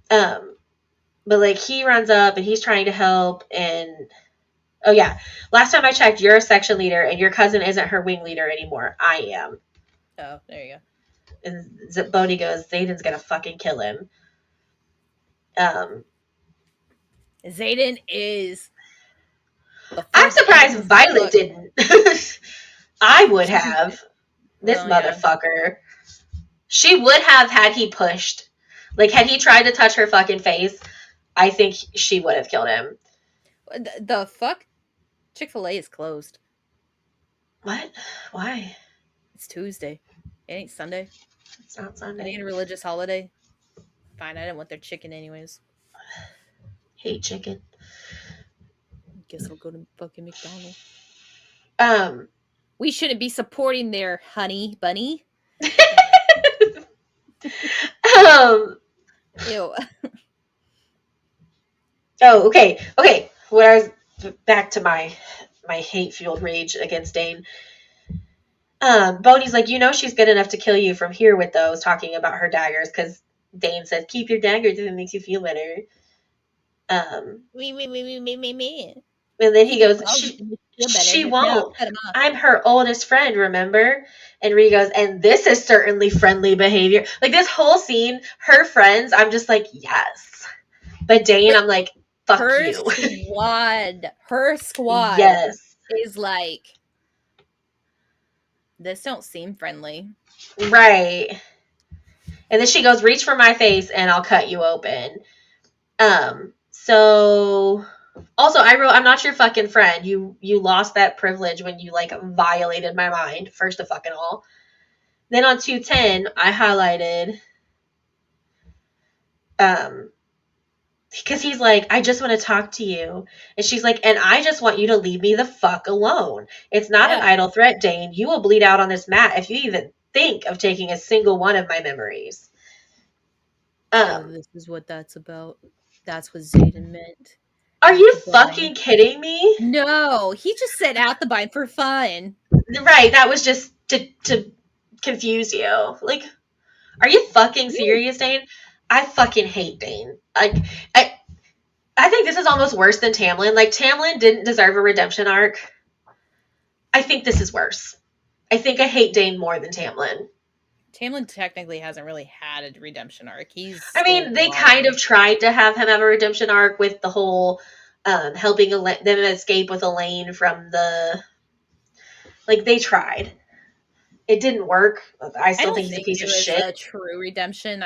But like he runs up and he's trying to help, and oh yeah, last time I checked, you're a section leader and your cousin isn't her wing leader anymore. I am. Oh, there you go. And Bodhi goes, Zayden's gonna fucking kill him. Zayden is. I'm surprised Violet didn't. I would have. This motherfucker. She would have had he pushed. Like, had he tried to touch her fucking face, I think she would have killed him. The fuck? Chick-fil-A is closed. What? Why? It's Tuesday. It ain't Sunday. It's not Sunday. It ain't a religious holiday. Fine, I didn't want their chicken anyways. Hate chicken. Guess I'll go to fucking McDonald's. Um, We shouldn't be supporting their honey bunny. um, Ew. oh, okay. Okay. Where I was back to my hate fueled rage against Dane. Boney's like, she's good enough to kill you from here with those, talking about her daggers, because Dane says, keep your daggers if it makes you feel better. Me. And then he Keep your goes, dog if it makes you feel she better. No, won't. cut him off. I'm her oldest friend, remember? And Ree goes, and this is certainly friendly behavior. Like, this whole scene, her friends, I'm just like, yes. But Dane, I'm like, fuck Her you. squad Yes. is like, this don't seem friendly. Right. And then she goes, reach for my face and I'll cut you open. So also I wrote, I'm not your fucking friend. You lost that privilege when you like violated my mind, first of fucking all. Then on 210, I highlighted because he's like, I just want to talk to you. And she's like, and I just want you to leave me the fuck alone. It's not an idle threat, Dane. You will bleed out on this mat if you even think of taking a single one of my memories. This is what that's about. That's what Xaden meant. Are you fucking kidding me? No, he just said out the bind for fun. Right, that was just to confuse you. Like, are you fucking serious, Dane? I fucking hate Dane. Like, I think this is almost worse than Tamlin. Like, Tamlin didn't deserve a redemption arc. I think this is worse. I think I hate Dane more than Tamlin. Tamlin technically hasn't really had a redemption arc. I mean, they kind of tried to have him have a redemption arc with the whole helping them escape with Elaine from the... Like, they tried. It didn't work. I still think he's a piece of shit. A true redemption.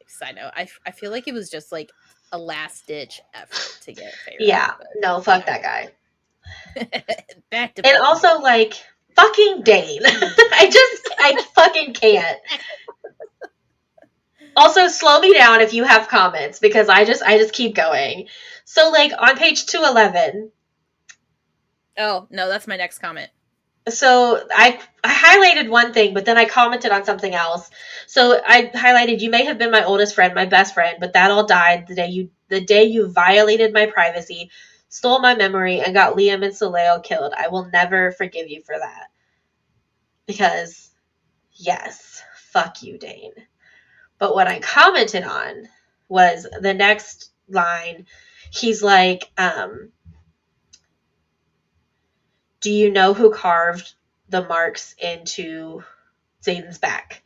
Side note, I feel like it was just like a last ditch effort to get Feyre. Yeah, no, fuck that guy. Back to and also like fucking Dane. I fucking can't. Also, slow me down if you have comments because I just keep going. So like on page 211. Oh no, that's my next comment. So I highlighted one thing, but then I commented on something else. So I highlighted, you may have been my oldest friend, my best friend, but that all died the day you violated my privacy, stole my memory, and got Liam and Soleil killed. I will never forgive you for that. Because, yes, fuck you, Dane. But what I commented on was the next line. He's like, do you know who carved the marks into Xaden's back?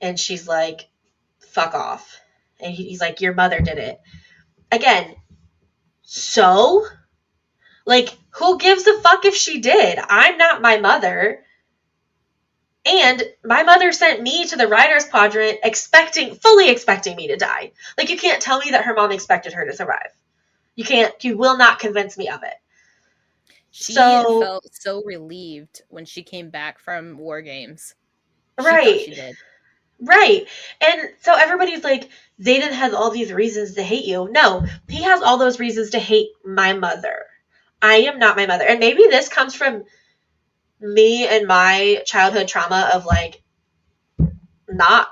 And she's like, fuck off. And he's like, your mother did it. Again, so? Like, who gives a fuck if she did? I'm not my mother. And my mother sent me to the Writer's Quadrant fully expecting me to die. Like, you can't tell me that her mom expected her to survive. You will not convince me of it. She felt so relieved when she came back from War Games. Right. She did. Right. And so everybody's like, Xaden has all these reasons to hate you. No, he has all those reasons to hate my mother. I am not my mother. And maybe this comes from me and my childhood trauma of like not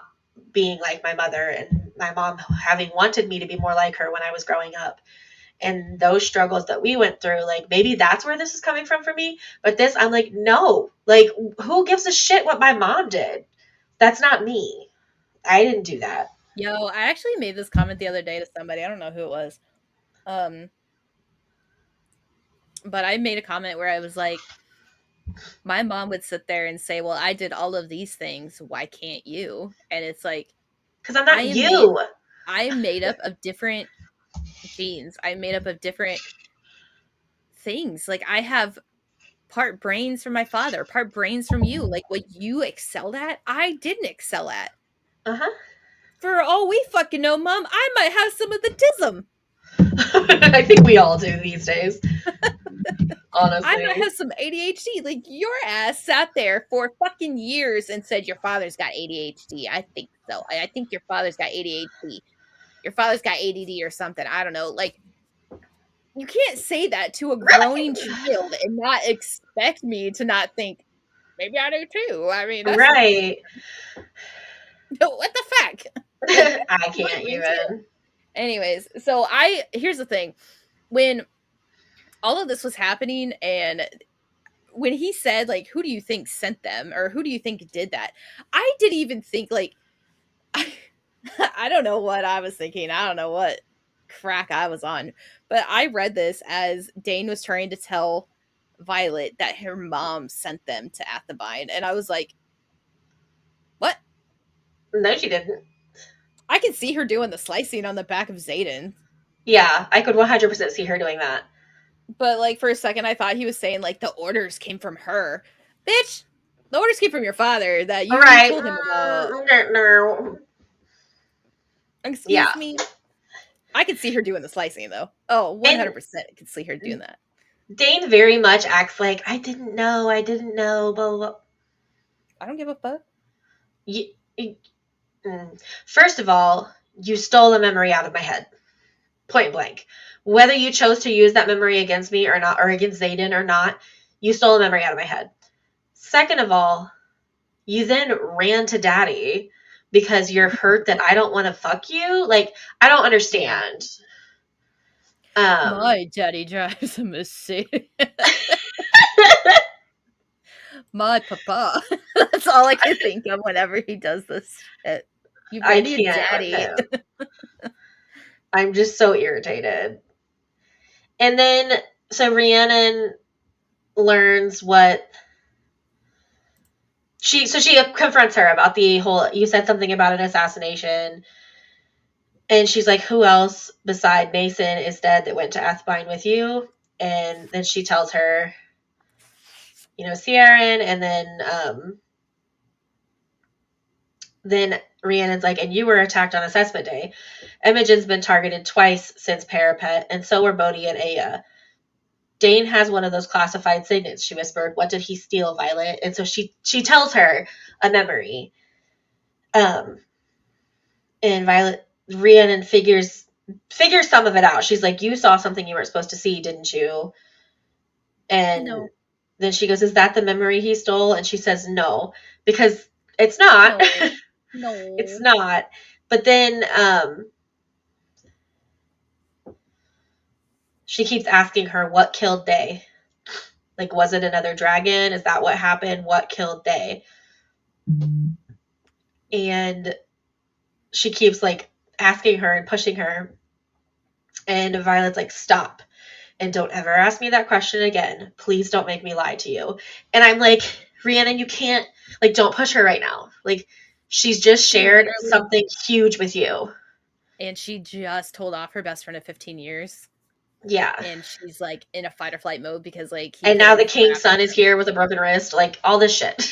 being like my mother and my mom having wanted me to be more like her when I was growing up. And those struggles that we went through, like maybe that's where this is coming from for me. But this, I'm like, no, like who gives a shit what my mom did? That's not me. I didn't do that. Yo, I actually made this comment the other day to somebody. I don't know who it was. But I made a comment where I was like, my mom would sit there and say, well, I did all of these things. Why can't you? And it's like, because I'm not you. I am made up of different genes. I'm made up of different things. Like I have part brains from my father, part brains from you. Like what you excelled at, I didn't excel at. Uh-huh. For all we fucking know, Mom, I might have some of the tism. I think we all do these days. Honestly. I might have some ADHD. Like your ass sat there for fucking years and said your father's got ADHD. I think so. I think your father's got ADHD. your father's got ADD or something. I don't know. Like, you can't say that to a growing child and not expect me to not think, maybe I do too. I mean, that's Right. what the fuck? Like, I you want can't to raise it? even. Anyways, so here's the thing. When all of this was happening and when he said, like, who do you think sent them or who do you think did that? I didn't even think, like, I don't know what I was thinking. I don't know what crack I was on. But I read this as Dane was trying to tell Violet that her mom sent them to Athenbine. And I was like, what? No, she didn't. I can see her doing the slicing on the back of Xaden. Yeah, I could 100% see her doing that. But, like, for a second, I thought he was saying, like, the orders came from her. Bitch, the orders came from your father that you Right. told him about. No. Excuse Yeah. me? I could see her doing the slicing, though. Oh, 100% I could see her doing that. Dane very much acts like, I didn't know, blah, blah, blah. I don't give a fuck. First of all, you stole a memory out of my head. Point blank. Whether you chose to use that memory against me or not, or against Xaden or not, you stole a memory out of my head. Second of all, you then ran to Daddy because you're hurt that I don't want to fuck you. Like, I don't understand. My daddy drives a Mercedes. My papa. That's all I can think of whenever he does this shit. You I ran to your can't daddy. with him. I'm just so irritated. And then, so Rhiannon learns what she confronts her about the whole, you said something about an assassination. And she's like, who else beside Mason is dead that went to Athbine with you? And then she tells her, Ciaran, and then Rhiannon's like, and you were attacked on assessment day. Imogen's been targeted twice since Parapet, and so were Bodhi and Aya. Dane has one of those classified signets, she whispered. What did he steal, Violet? And so she tells her a memory. And Rhiannon figures some of it out. She's like, you saw something you weren't supposed to see, didn't you? And No. then she goes, is that the memory he stole? And she says no, because it's not. No. It's not. But then she keeps asking her, what killed Day? Like, was it another dragon? Is that what happened? What killed Day? And she keeps, like, asking her and pushing her. And Violet's like, stop. And don't ever ask me that question again. Please don't make me lie to you. And I'm like, Rhiannon, you can't, like, don't push her right now. Like, she's just shared something huge with you. And she just told off her best friend of 15 years. Yeah. And she's, like, in a fight or flight mode because, like... And now the king's son is here with a broken wrist. Like, all this shit.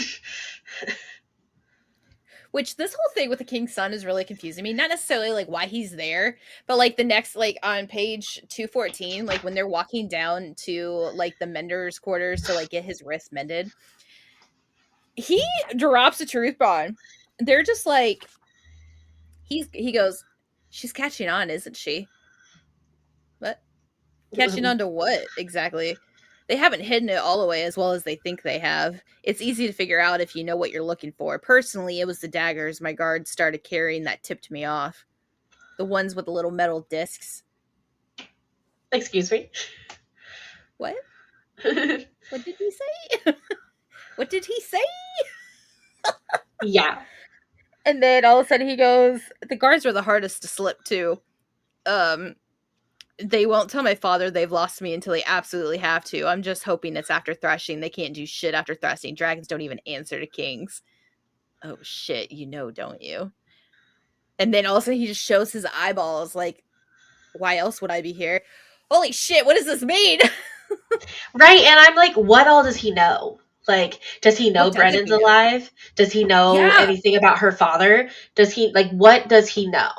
Which, this whole thing with the king's son is really confusing me. Not necessarily, like, why he's there, but, like, the next, like, on page 214, like, when they're walking down to, like, the mender's quarters to, like, get his wrist mended, he drops a truth bomb. They're just like... He goes, she's catching on, isn't she? What? Catching on to what, exactly? They haven't hidden it all away as well as they think they have. It's easy to figure out if you know what you're looking for. Personally, it was the daggers my guards started carrying that tipped me off. The ones with the little metal discs. Excuse me? What? What did he say? What did he say? Yeah. And then all of a sudden he goes, the guards were the hardest to slip too. They won't tell my father they've lost me until they absolutely have to. I'm just hoping it's after thrashing. They can't do shit after thrashing. Dragons don't even answer to kings. Oh shit, you know, don't you? And then all of a sudden he just shows his eyeballs like, why else would I be here? Holy shit, what does this mean? Right, and I'm like, what all does he know? Like, does he know Brennan's alive? Does he know anything about her father? Does he, like, what does he know?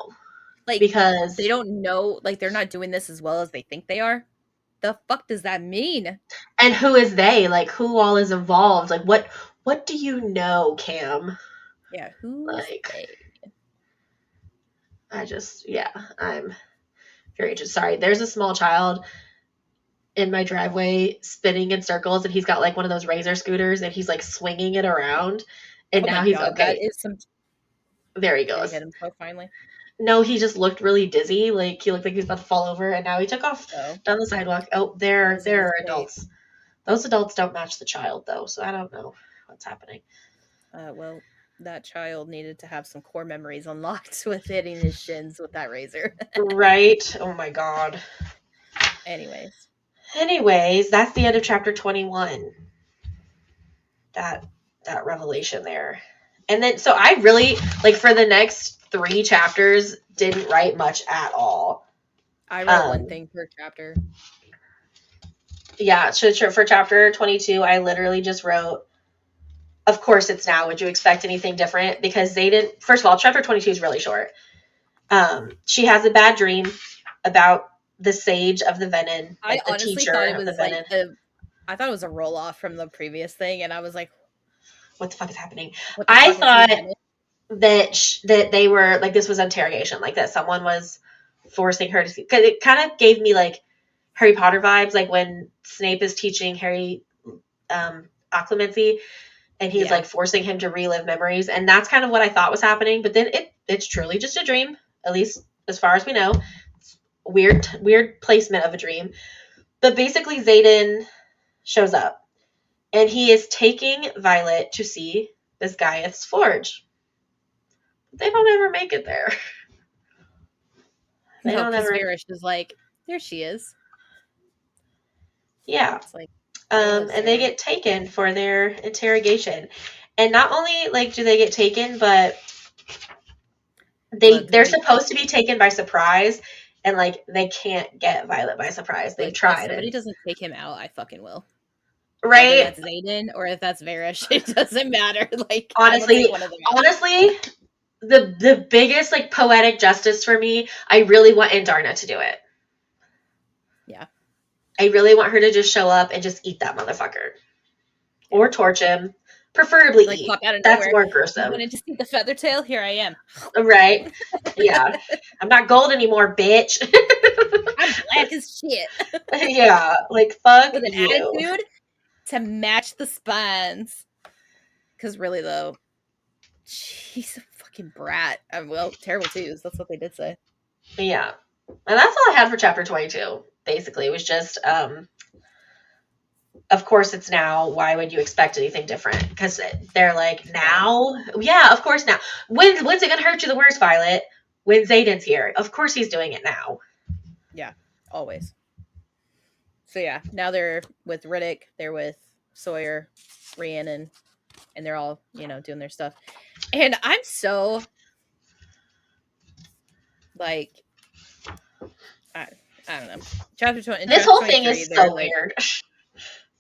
Like, because they don't know, like, they're not doing this as well as they think they are. The fuck does that mean? And who is they? Like, who all is involved? Like, what do you know, Cam? Yeah, who's they? I'm very interested. Sorry, there's a small child in my driveway spinning in circles, and he's got like one of those razor scooters, and he's like swinging it around, and Oh my now he's god, that okay. is some. There he Did he goes. hit himself finally? No, he just looked really dizzy, like he looked like he was about to fall over, and now he took off Oh, down the sidewalk. Oh, I was gonna there are say. adults. Those adults don't match the child though, so I don't know what's happening. Well, that child needed to have some core memories unlocked with hitting his shins with that razor. Right? Oh my god. Anyways, That's the end of chapter 21. That revelation there. And then so I really like for the next 3 chapters didn't write much at all. I wrote one thing per chapter. Yeah, for chapter 22, I literally just wrote, of course it's now. Would you expect anything different? Because they didn't. First of all, chapter 22 is really short. She has a bad dream about the sage of the Venin, like I the honestly teacher thought it of the was like Venin. I thought it was a roll off from the previous thing, and I was like, What the fuck is happening? what the I fuck thought is that they were like, this was interrogation, like that someone was forcing her to see, because it kind of gave me like Harry Potter vibes, like when Snape is teaching Harry occlumency, and he's like forcing him to relive memories, and that's kind of what I thought was happening. But then it's truly just a dream, at least as far as we know. Weird placement of a dream. But basically Xaden shows up, and he is taking Violet to see this Gaiath's forge. They don't ever make it there. They No, don't because ever. Varish is like, there she is. Yeah. It's like, and they get taken for their interrogation. And not only like do they get taken, but they're supposed to be taken by surprise, and like they can't get Violet by surprise. They've tried. If somebody doesn't take him out, I fucking will. Right? Whether that's Xaden or if that's Varish, it doesn't matter. Like honestly, the biggest like poetic justice for me, I really want Indarna to do it. Yeah. I really want her to just show up and just eat that motherfucker. Or torch him. Preferably like, eat. That's more gruesome. You want to just eat the feather tail? Here I am. Right. Yeah. I'm not gold anymore, bitch. I'm black as shit. Yeah. Like, fuck with an you. attitude to match the spines. Because really, though, she's a fucking brat. Well, terrible twos. That's what they did say. Yeah. And that's all I had for chapter 22. Basically, it was just, of course it's now. Why would you expect anything different? Because they're like, now? Yeah, of course now. When's it going to hurt you the worst, Violet? When Xaden's here. Of course he's doing it now. Yeah, always. So yeah, now they're with Riddick. They're with Sawyer, Rhiannon, and they're all, doing their stuff. And I'm so, like, I don't know. Chapter 20. This whole thing is so weird.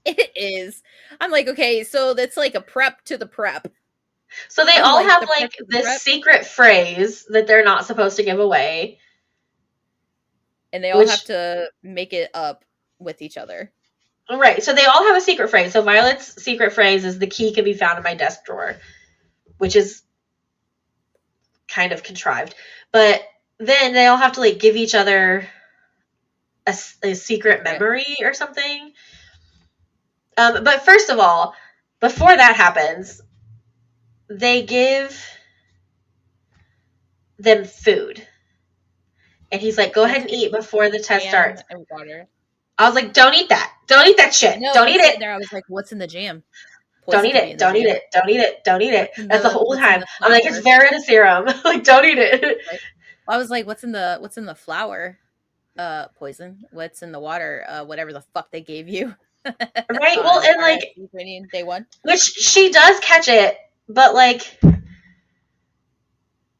It is. I'm like, okay, so that's like a prep to the prep. So they all have like this secret phrase that they're not supposed to give away. And they all have to make it up with each other. Right. So they all have a secret phrase. So Violet's secret phrase is the key can be found in my desk drawer, which is kind of contrived. But then they all have to like give each other a secret memory or something. But first of all, before that happens, they give them food. And he's like, go ahead and eat before the test starts. And water. I was like, don't eat that. Don't eat that shit. Don't eat it. There, I was like, what's in the jam? Don't eat it. Don't eat it. Don't eat it. Don't eat it. That's the whole time. I'm like, it's Veritaserum. Like, don't eat it. Right. I was like, what's in the flour? What's in the water? Whatever the fuck they gave you. Right. Well, and like day one, which she does catch it, but like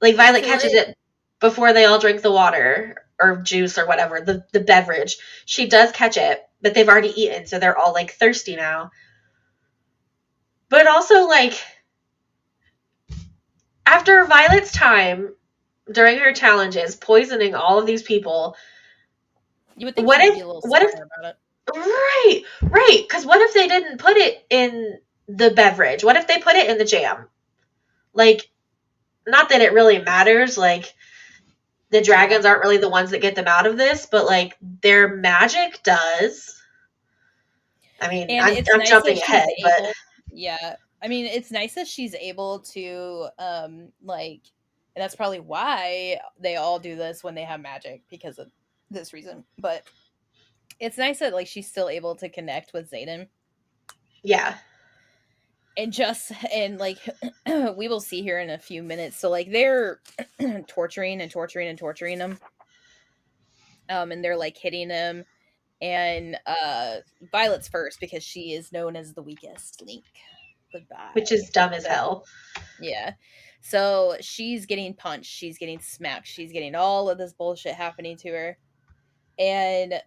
Violet catches it before they all drink the water or juice or whatever, the beverage. She does catch it, but they've already eaten, so they're all like thirsty now. But also like after Violet's time during her challenges poisoning all of these people, you would think what if about it. Right. Because what if they didn't put it in the beverage? What if they put it in the jam? Like, not that it really matters. Like, the dragons aren't really the ones that get them out of this, but like their magic does. I mean, And I'm it's nice jumping that she's ahead, but able. Yeah, I mean, it's nice that she's able to like, and that's probably why they all do this when they have magic, because of this reason. But it's nice that like she's still able to connect with Xaden. yeah. And like we will see here in a few minutes. So like they're torturing and torturing and torturing them. And they're like hitting him. And Violet's first because she is known as the weakest link. Goodbye. Which is dumb as hell. Yeah. So she's getting punched, she's getting smacked, she's getting all of this bullshit happening to her. And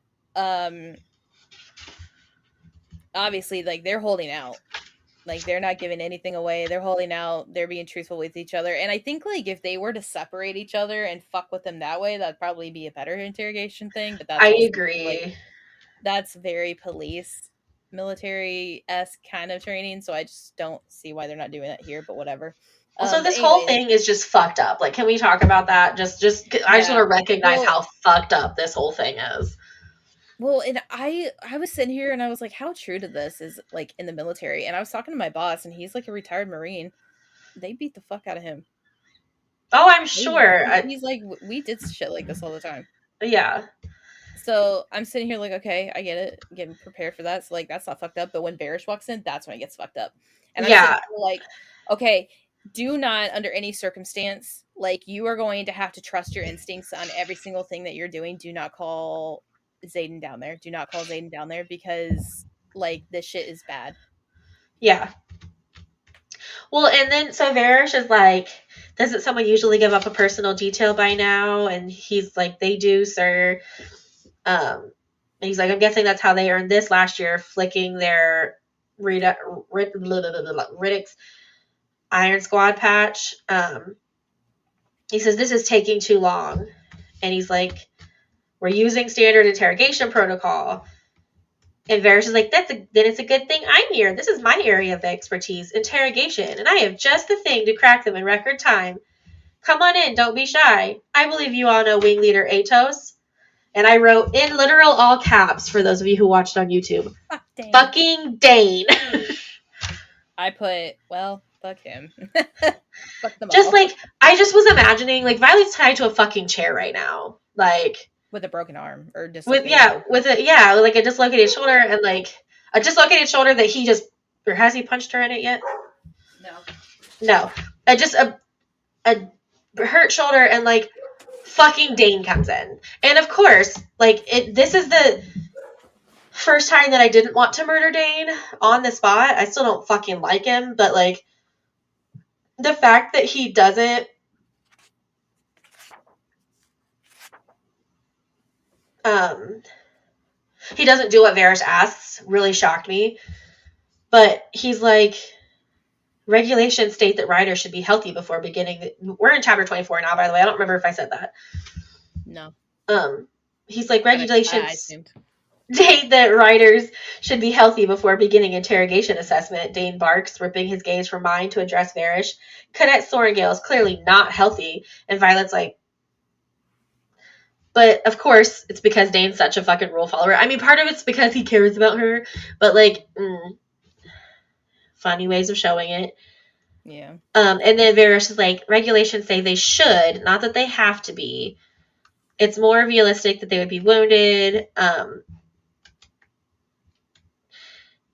obviously like they're holding out. Like they're not giving anything away. They're holding out. They're being truthful with each other. And I think like if they were to separate each other and fuck with them that way, that'd probably be a better interrogation thing. But that's I also, agree. like, that's very police military-esque kind of training. So I just don't see why they're not doing that here. But whatever. Also, this whole thing is just fucked up. Like, can we talk about that? I just want to recognize how fucked up this whole thing is. Well, and I was sitting here and I was like, how true to this is like in the military? And I was talking to my boss and he's like a retired Marine. They beat the fuck out of him. Oh, I'm sure. He's like, we did shit like this all the time. Yeah. So I'm sitting here like, okay, I get it. Getting prepared for that. So like, that's not fucked up. But when Barish walks in, that's when it gets fucked up. And I'm like, okay, do not under any circumstance, like you are going to have to trust your instincts on every single thing that you're doing. Do not call Xaden down there. Do not call Xaden down there because like this shit is bad. Yeah. Well, and then so Varys is like, doesn't someone usually give up a personal detail by now? And he's like, they do, sir. And he's like, I'm guessing that's how they earned this last year, flicking their Riddick's Iron Squad patch. He says, this is taking too long. And he's like, we're using standard interrogation protocol. And Varys is like, then it's a good thing I'm here. This is my area of expertise, interrogation, and I have just the thing to crack them in record time. Come on in, don't be shy. I believe you all know Wing Leader Atos. And I wrote in literal all caps for those of you who watched on YouTube. Fucking Dane. I put, well, fuck him. Fuck them just all. Like, I just was imagining, like, Violet's tied to a fucking chair right now. Like, with a broken arm or dislocated with like a dislocated shoulder and like a dislocated shoulder that he just, or has he punched her in it yet? No. Just a hurt shoulder, and like fucking Dane comes in, and of course, like this is the first time that I didn't want to murder Dane on the spot. I still don't fucking like him, but like the fact that he doesn't do what Varys asks really shocked me. But he's like, regulations state that riders should be healthy before beginning. We're in chapter 24 now, by the way. I don't remember if I said that. No. He's like, regulations state that riders should be healthy before beginning interrogation assessment. Dane barks, ripping his gaze from mine to address Varys. Cadet Sorengale is clearly not healthy. And Violet's like, but of course, it's because Dane's such a fucking rule follower. I mean, part of it's because he cares about her, but like, funny ways of showing it. Yeah. And then Varys is like, regulations say they should, not that they have to be. It's more realistic that they would be wounded.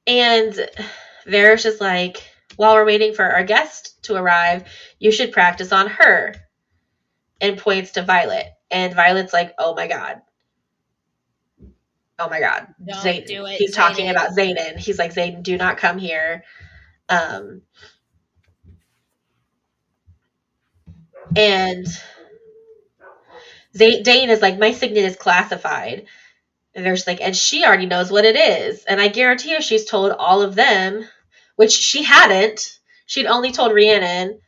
And Varys is like, while we're waiting for our guest to arrive, you should practice on her. And points to Violet. And Violet's like, oh my god. Oh my god. Don't do it. He's talking about Xaden. He's like, Xaden, do not come here. And Dane is like, my signet is classified. And there's like, and she already knows what it is. And I guarantee you she's told all of them, which she hadn't. She'd only told Rhiannon.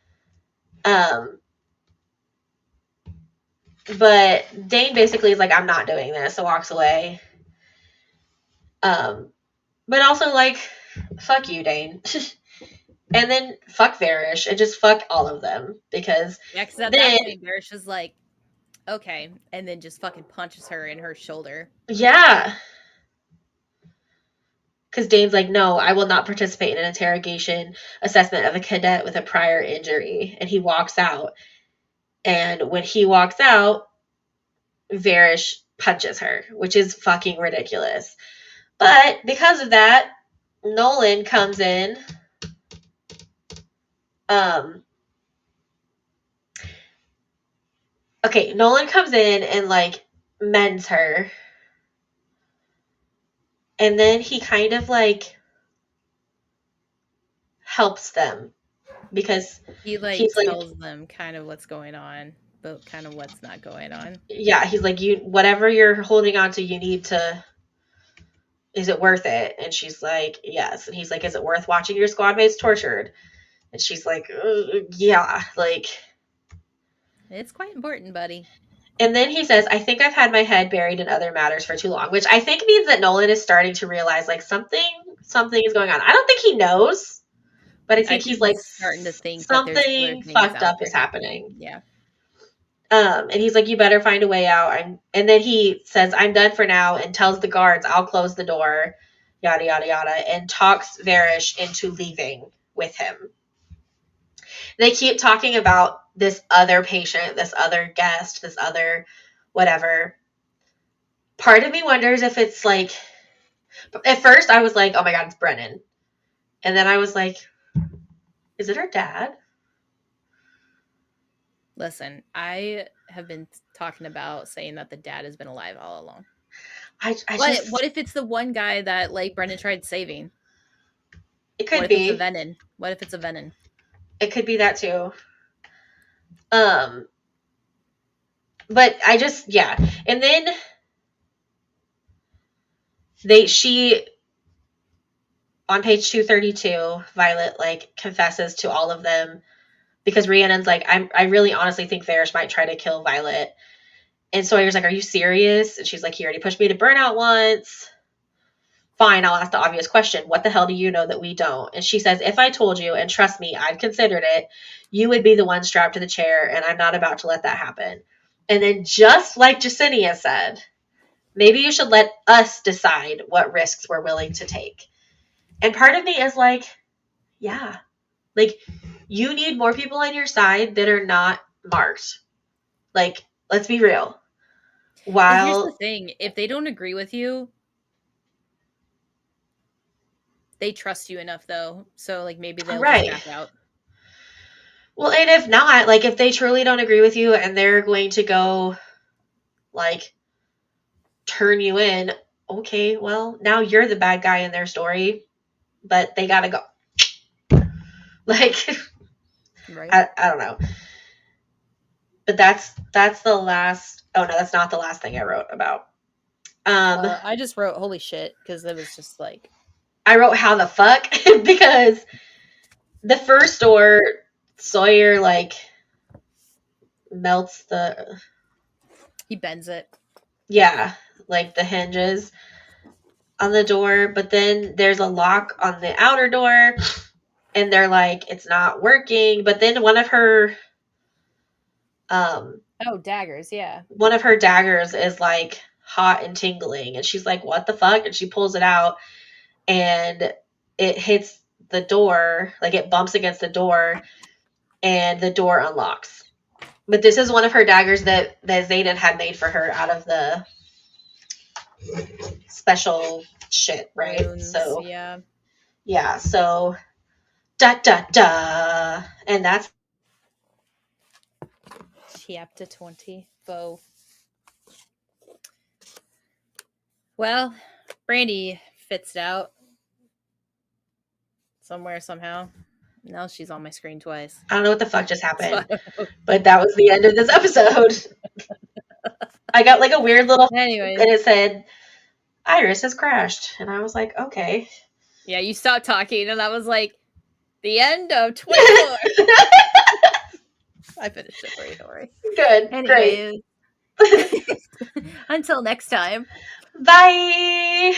But Dane basically is like, I'm not doing this, so walks away. But also like, fuck you, Dane. And then fuck Varys and just fuck all of them because at that point Varys is like, Okay, and then just fucking punches her in her shoulder. Yeah. Because Dane's like, no, I will not participate in an interrogation assessment of a cadet with a prior injury. And he walks out. And when he walks out, Varish punches her, which is fucking ridiculous. But because of that, Nolan comes in. Nolan comes in and like mends her. And then he kind of like helps them because He like he's like, tells them kind of what's going on, but kind of what's not going on. yeah, he's like, you, whatever you're holding on to, you need to, is it worth it? And she's like, yes. And he's like, is it worth watching your squad mates tortured? And she's like, yeah, like. It's quite important, buddy. And then he says, I think I've had my head buried in other matters for too long, which I think means that Nolan is starting to realize like something is going on. I don't think he knows, but I think he's like starting to think something fucked up is happening. Yeah. And he's like, you better find a way out. And then he says, I'm done for now, and tells the guards, I'll close the door, yada, yada, yada, and talks Varish into leaving with him. They keep talking about this other patient, this other guest, this other whatever. Part of me wonders if it's like, at first I was like, oh my God, it's Brennan. And then I was like, is it her dad? Listen, I have been talking about saying that the dad has been alive all along. What if it's the one guy that like Brennan tried saving? It could be. What if it's a Venom? It could be that too. But I just, yeah. And then she on page 232, Violet like confesses to all of them because Rhiannon's like, I really honestly think Varish might try to kill Violet. And Sawyer's like, are you serious? And she's like, he already pushed me to burnout once. Fine, I'll ask the obvious question. What the hell do you know that we don't? And she says, if I told you, and trust me, I've considered it, you would be the one strapped to the chair, and I'm not about to let that happen. And then just like Jesinia said, maybe you should let us decide what risks we're willing to take. And part of me is like, yeah, like you need more people on your side that are not marked. Like, let's be real. Here's the thing, if they don't agree with you, they trust you enough though, so like maybe they'll just back out. Well, and if not, like if they truly don't agree with you and they're going to go like turn you in, okay, well, now you're the bad guy in their story, but they gotta go. Like, right. I don't know. But that's the last. Oh no, that's not the last thing I wrote about. I just wrote holy shit because it was just like, I wrote how the fuck because the first door, Sawyer like melts he bends it. Yeah, like the hinges on the door, but then there's a lock on the outer door and they're like, it's not working. But then one of her daggers, yeah. One of her daggers is like hot and tingling, and she's like, what the fuck? And she pulls it out and it hits the door, like it bumps against the door, and the door unlocks. But this is one of her daggers that Xaden had made for her out of the special shit, right? Runes, so yeah, so da. And that's chapter 20. Bow. Well, Brandy fits out somewhere somehow. Now she's on my screen twice. I don't know what the fuck just happened, but that was the end of this episode. I got like a weird little anyway, and it said Iris has crashed, and I was like, okay. Yeah, you stopped talking, and I was like, the end of 24. I finished it for you, don't worry. Good. Anyways. Great. Until next time. Bye.